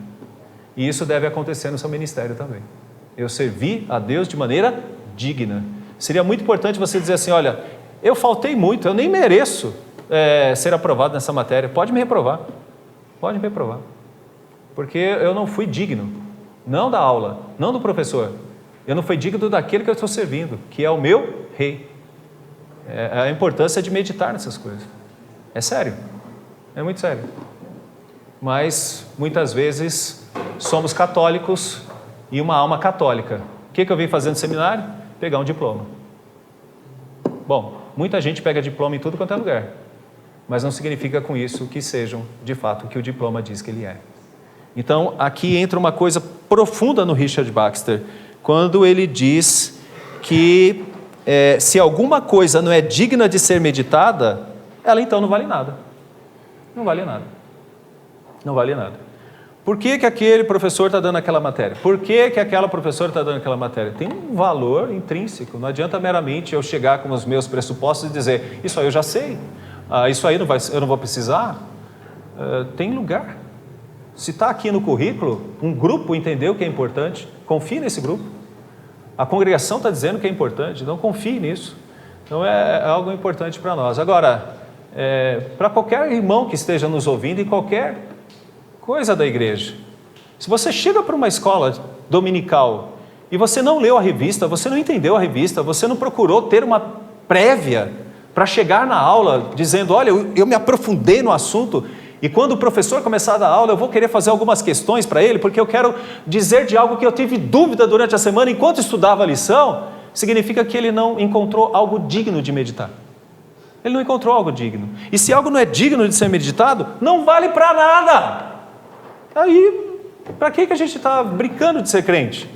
E isso deve acontecer no seu ministério também. Eu servi a Deus de maneira digna. Seria muito importante você dizer assim, olha, eu faltei muito, eu nem mereço ser aprovado nessa matéria. Pode me reprovar. Pode me reprovar. Porque eu não fui digno, não da aula, não do professor. Eu não fui digno daquele que eu estou servindo, que é o meu rei. A importância de meditar nessas coisas. É sério, é muito sério. Mas, muitas vezes, somos católicos e uma alma católica. O que eu vim fazer no seminário? Pegar um diploma. Bom, muita gente pega diploma em tudo quanto é lugar. Mas não significa com isso que sejam, de fato, o que o diploma diz que ele é. Então, aqui entra uma coisa profunda no Richard Baxter, quando ele diz que se alguma coisa não é digna de ser meditada, ela então não vale nada. Não vale nada. Não vale nada. Por que aquele professor está dando aquela matéria? Por que aquela professora está dando aquela matéria? Tem um valor intrínseco. Não adianta meramente eu chegar com os meus pressupostos e dizer, isso aí eu já sei. Isso aí eu não vou precisar. Tem lugar. Se está aqui no currículo, um grupo entendeu que é importante, confie nesse grupo. A congregação está dizendo que é importante, então confie nisso. Então é algo importante para nós. Agora, para qualquer irmão que esteja nos ouvindo em qualquer coisa da igreja, se você chega para uma escola dominical e você não leu a revista, você não entendeu a revista, você não procurou ter uma prévia para chegar na aula dizendo, olha, eu me aprofundei no assunto, e quando o professor começar a dar aula, eu vou querer fazer algumas questões para ele, porque eu quero dizer de algo que eu tive dúvida durante a semana, enquanto estudava a lição, significa que ele não encontrou algo digno de meditar. Ele não encontrou algo digno. E se algo não é digno de ser meditado, não vale para nada. Aí, para que a gente está brincando de ser crente?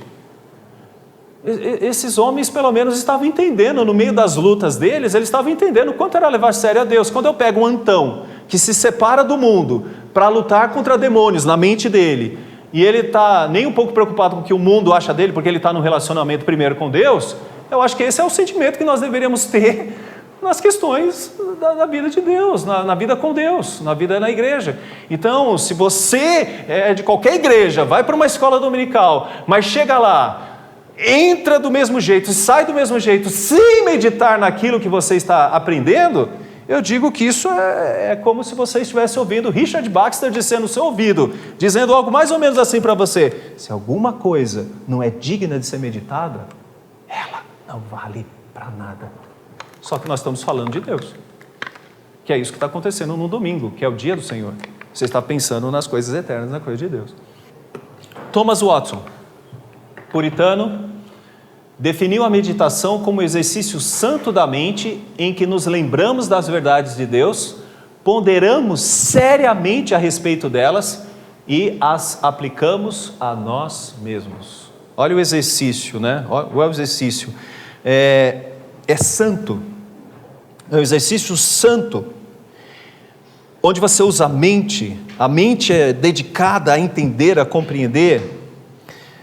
Esses homens, pelo menos, estavam entendendo, no meio das lutas deles, eles estavam entendendo o quanto era levar a sério a Deus. Quando eu pego um Antão, que se separa do mundo, para lutar contra demônios na mente dele, e ele está nem um pouco preocupado com o que o mundo acha dele, porque ele está no relacionamento primeiro com Deus, eu acho que esse é o sentimento que nós deveríamos ter nas questões da vida de Deus, na vida com Deus, na vida na igreja. Então, se você é de qualquer igreja, vai para uma escola dominical, mas chega lá, entra do mesmo jeito, sai do mesmo jeito, sem meditar naquilo que você está aprendendo, eu digo que isso é como se você estivesse ouvindo Richard Baxter dizendo no seu ouvido, dizendo algo mais ou menos assim para você, se alguma coisa não é digna de ser meditada, ela não vale para nada. Só que nós estamos falando de Deus, que é isso que está acontecendo no domingo, que é o dia do Senhor. Você está pensando nas coisas eternas, na coisa de Deus. Thomas Watson, puritano, definiu a meditação como exercício santo da mente em que nos lembramos das verdades de Deus, ponderamos seriamente a respeito delas e as aplicamos a nós mesmos. Olha o exercício, né? Olha o exercício. É santo. É um exercício santo, onde você usa a mente é dedicada a entender, a compreender.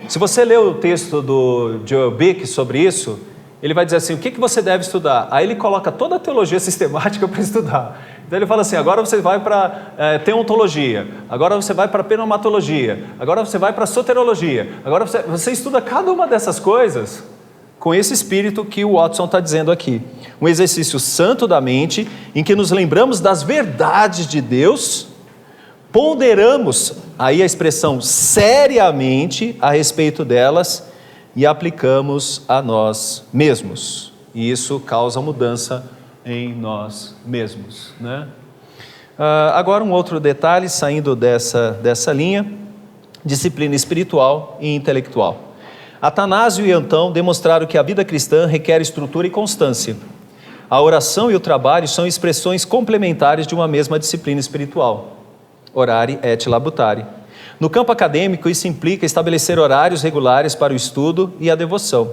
Se você ler o texto do Joel Bick sobre isso, ele vai dizer assim, o que você deve estudar? Aí ele coloca toda a teologia sistemática para estudar. Então ele fala assim, agora você vai para teontologia, agora você vai para pneumatologia, agora você vai para soterologia, agora você estuda cada uma dessas coisas com esse espírito que o Watson está dizendo aqui. Um exercício santo da mente, em que nos lembramos das verdades de Deus, ponderamos, aí a expressão seriamente a respeito delas e aplicamos a nós mesmos. E isso causa mudança em nós mesmos, né? Agora um outro detalhe, saindo dessa linha, disciplina espiritual e intelectual. Atanásio e Antão demonstraram que a vida cristã requer estrutura e constância. A oração e o trabalho são expressões complementares de uma mesma disciplina espiritual. Orare et labutare. No campo acadêmico, isso implica estabelecer horários regulares para o estudo e a devoção,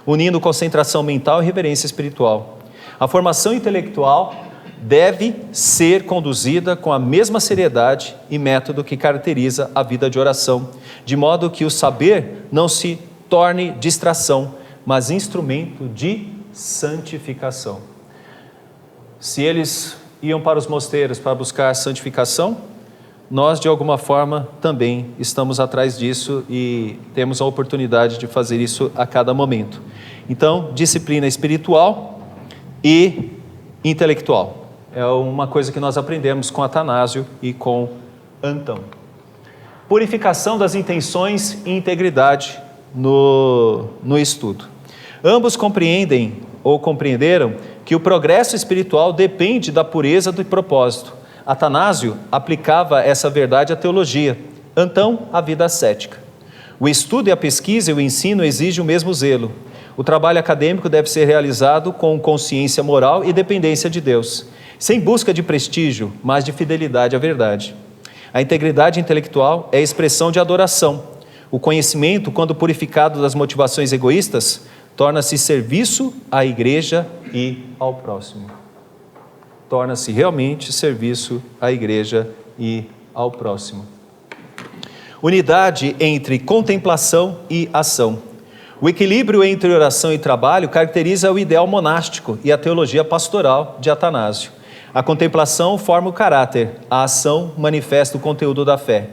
unindo concentração mental e reverência espiritual. A formação intelectual deve ser conduzida com a mesma seriedade e método que caracteriza a vida de oração, de modo que o saber não se torne distração, mas instrumento de santificação. Se eles iam para os mosteiros para buscar santificação, nós de alguma forma também estamos atrás disso e temos a oportunidade de fazer isso a cada momento. Então, disciplina espiritual e intelectual. É uma coisa que nós aprendemos com Atanásio e com Antão. Purificação das intenções e integridade no estudo. Ambos compreendem ou compreenderam que o progresso espiritual depende da pureza do propósito. Atanásio aplicava essa verdade à teologia, Antão à vida ascética. O estudo e a pesquisa e o ensino exigem o mesmo zelo. O trabalho acadêmico deve ser realizado com consciência moral e dependência de Deus, sem busca de prestígio, mas de fidelidade à verdade. A integridade intelectual é a expressão de adoração. O conhecimento, quando purificado das motivações egoístas, torna-se serviço à igreja e ao próximo. Torna-se realmente serviço à igreja e ao próximo. Unidade entre contemplação e ação. O equilíbrio entre oração e trabalho caracteriza o ideal monástico e a teologia pastoral de Atanásio. A contemplação forma o caráter, a ação manifesta o conteúdo da fé.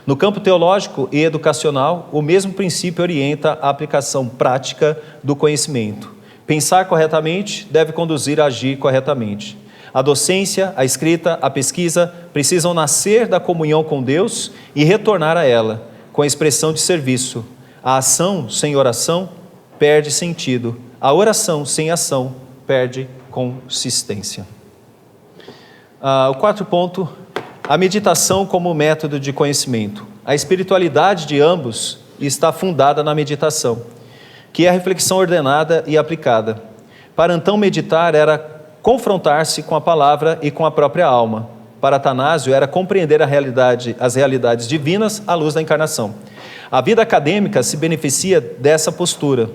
No campo teológico e educacional, o mesmo princípio orienta a aplicação prática do conhecimento. Pensar corretamente deve conduzir a agir corretamente. A docência, a escrita, a pesquisa precisam nascer da comunhão com Deus e retornar a ela, com a expressão de serviço. A ação sem oração perde sentido. A oração sem ação perde consistência. O quarto ponto, a meditação como método de conhecimento. A espiritualidade de ambos está fundada na meditação, que é a reflexão ordenada e aplicada. Para Antão, meditar era confrontar-se com a palavra e com a própria alma. Para Atanásio, era compreender as realidades divinas à luz da encarnação. A vida acadêmica se beneficia dessa postura.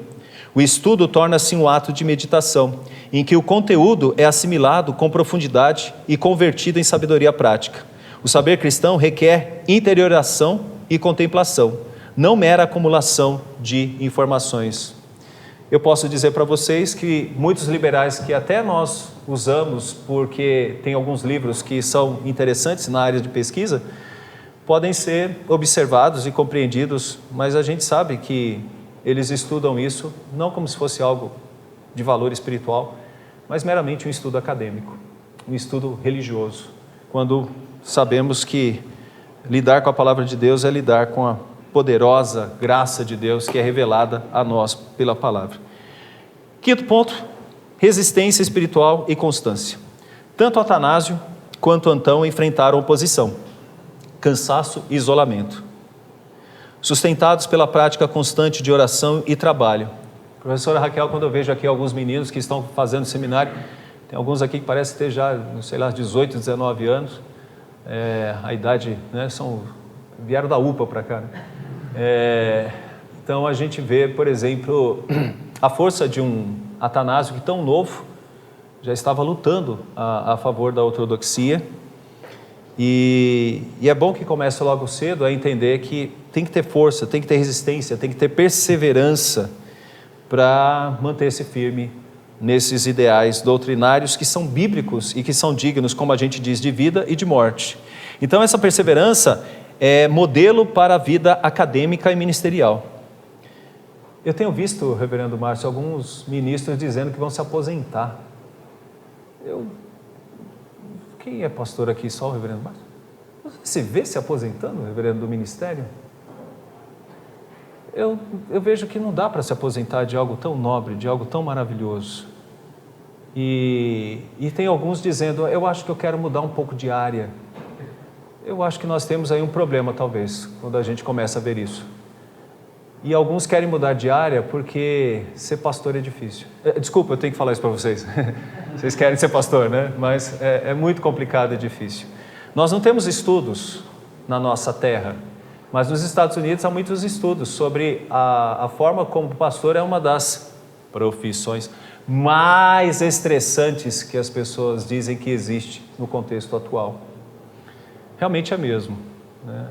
O estudo torna-se um ato de meditação, em que o conteúdo é assimilado com profundidade e convertido em sabedoria prática. O saber cristão requer interioração e contemplação, não mera acumulação de informações. Eu posso dizer para vocês que muitos liberais que até nós usamos, porque tem alguns livros que são interessantes na área de pesquisa, podem ser observados e compreendidos, mas a gente sabe que eles estudam isso não como se fosse algo de valor espiritual, mas meramente um estudo acadêmico, um estudo religioso, quando sabemos que lidar com a palavra de Deus é lidar com a poderosa graça de Deus que é revelada a nós pela palavra. Quinto ponto, resistência espiritual e constância. Tanto Atanásio quanto Antão enfrentaram oposição, cansaço e isolamento, sustentados pela prática constante de oração e trabalho. Professora Raquel, quando eu vejo aqui alguns meninos que estão fazendo seminário, tem alguns aqui que parecem ter já, não sei lá, 18, 19 anos, a idade, né, vieram da UPA para cá, né? Então a gente vê, por exemplo, a força de um Atanásio que tão novo, já estava lutando a favor da ortodoxia, e é bom que comece logo cedo a entender que tem que ter força, tem que ter resistência, tem que ter perseverança para manter-se firme nesses ideais doutrinários que são bíblicos e que são dignos, como a gente diz, de vida e de morte. Então essa perseverança é modelo para a vida acadêmica e ministerial. Eu tenho visto, reverendo Márcio, alguns ministros dizendo que vão se aposentar. Quem é pastor aqui? Só o reverendo Márcio? Você vê se aposentando, reverendo, do ministério? Eu vejo que não dá para se aposentar de algo tão nobre, de algo tão maravilhoso. E tem alguns dizendo, eu acho que eu quero mudar um pouco de área. Eu acho que nós temos aí um problema, talvez, quando a gente começa a ver isso. E alguns querem mudar de área porque ser pastor é difícil. Desculpa, eu tenho que falar isso para vocês. Vocês querem ser pastor, né? Mas é muito complicado e difícil. Nós não temos estudos na nossa terra, mas nos Estados Unidos há muitos estudos sobre a forma como pastor é uma das profissões mais estressantes que as pessoas dizem que existe no contexto atual. Realmente é mesmo.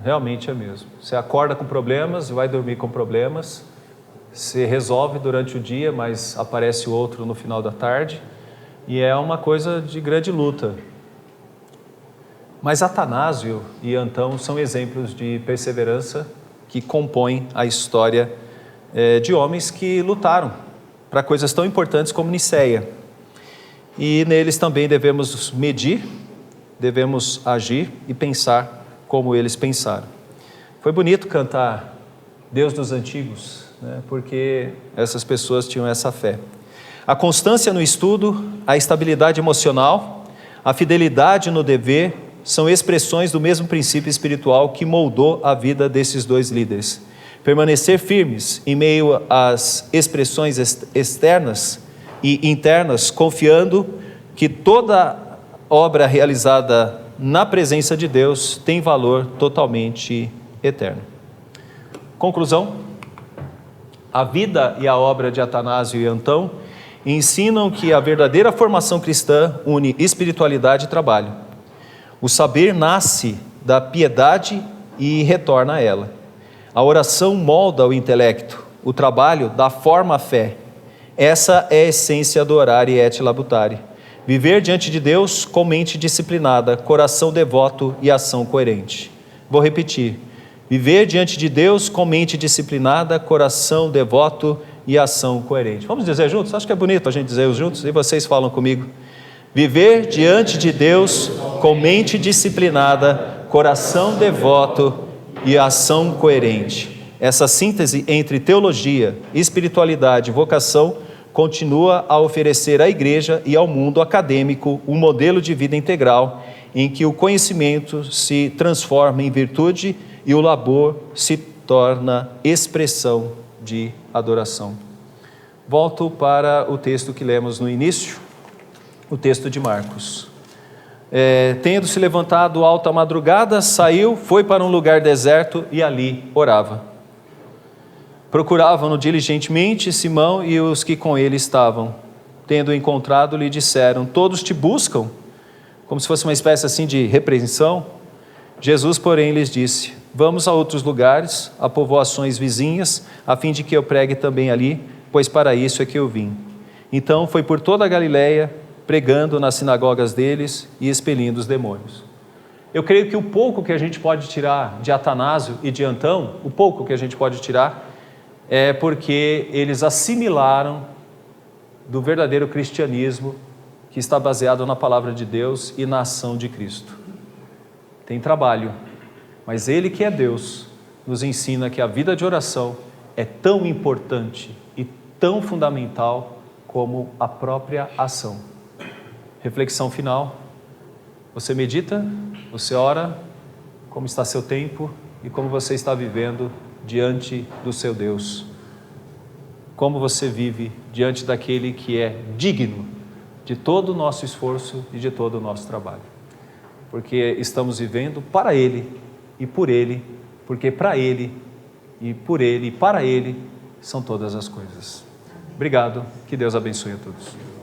Realmente é mesmo. Você acorda com problemas, vai dormir com problemas, se resolve durante o dia, mas aparece outro no final da tarde, e é uma coisa de grande luta. Mas Atanásio e Antão são exemplos de perseverança que compõem a história de homens que lutaram para coisas tão importantes como Nicéia. E neles também devemos medir, devemos agir e pensar como eles pensaram. Foi bonito cantar Deus dos Antigos, né? Porque essas pessoas tinham essa fé. A constância no estudo, a estabilidade emocional, a fidelidade no dever são expressões do mesmo princípio espiritual que moldou a vida desses dois líderes. Permanecer firmes em meio às expressões externas e internas, confiando que toda obra realizada na presença de Deus tem valor totalmente eterno. Conclusão: a vida e a obra de Atanásio e Antão ensinam que a verdadeira formação cristã une espiritualidade e trabalho. O saber nasce da piedade e retorna a ela. A oração molda o intelecto, o trabalho dá forma à fé. Essa é a essência do orare et labutare. Viver diante de Deus com mente disciplinada, coração devoto e ação coerente. Vou repetir. Viver diante de Deus com mente disciplinada, coração devoto e ação coerente. Vamos dizer juntos? Acho que é bonito a gente dizer juntos e vocês falam comigo. Viver diante de Deus com mente disciplinada, coração devoto e ação coerente. Essa síntese entre teologia, espiritualidade e vocação continua a oferecer à igreja e ao mundo acadêmico um modelo de vida integral em que o conhecimento se transforma em virtude e o labor se torna expressão de adoração. Volto para o texto que lemos no início, o texto de Marcos. Tendo se levantado alta madrugada, saiu, foi para um lugar deserto e ali orava. Procuravam-no diligentemente Simão e os que com ele estavam. Tendo encontrado, lhe disseram: todos te buscam, como se fosse uma espécie assim de repreensão. Jesus, porém, lhes disse: vamos a outros lugares, a povoações vizinhas, a fim de que eu pregue também ali, pois para isso é que eu vim. Então foi por toda a Galileia, pregando nas sinagogas deles e expelindo os demônios. Eu creio que o pouco que a gente pode tirar de Atanásio e de Antão, o pouco que a gente pode tirar, é porque eles assimilaram do verdadeiro cristianismo que está baseado na palavra de Deus e na ação de Cristo. Tem trabalho, mas Ele que é Deus nos ensina que a vida de oração é tão importante e tão fundamental como a própria ação. Reflexão final. Você medita, você ora, como está seu tempo e como você está vivendo diante do seu Deus. Como você vive diante daquele que é digno de todo o nosso esforço e de todo o nosso trabalho. Porque estamos vivendo para Ele e por Ele, porque para Ele e por Ele e para Ele são todas as coisas. Obrigado, que Deus abençoe a todos.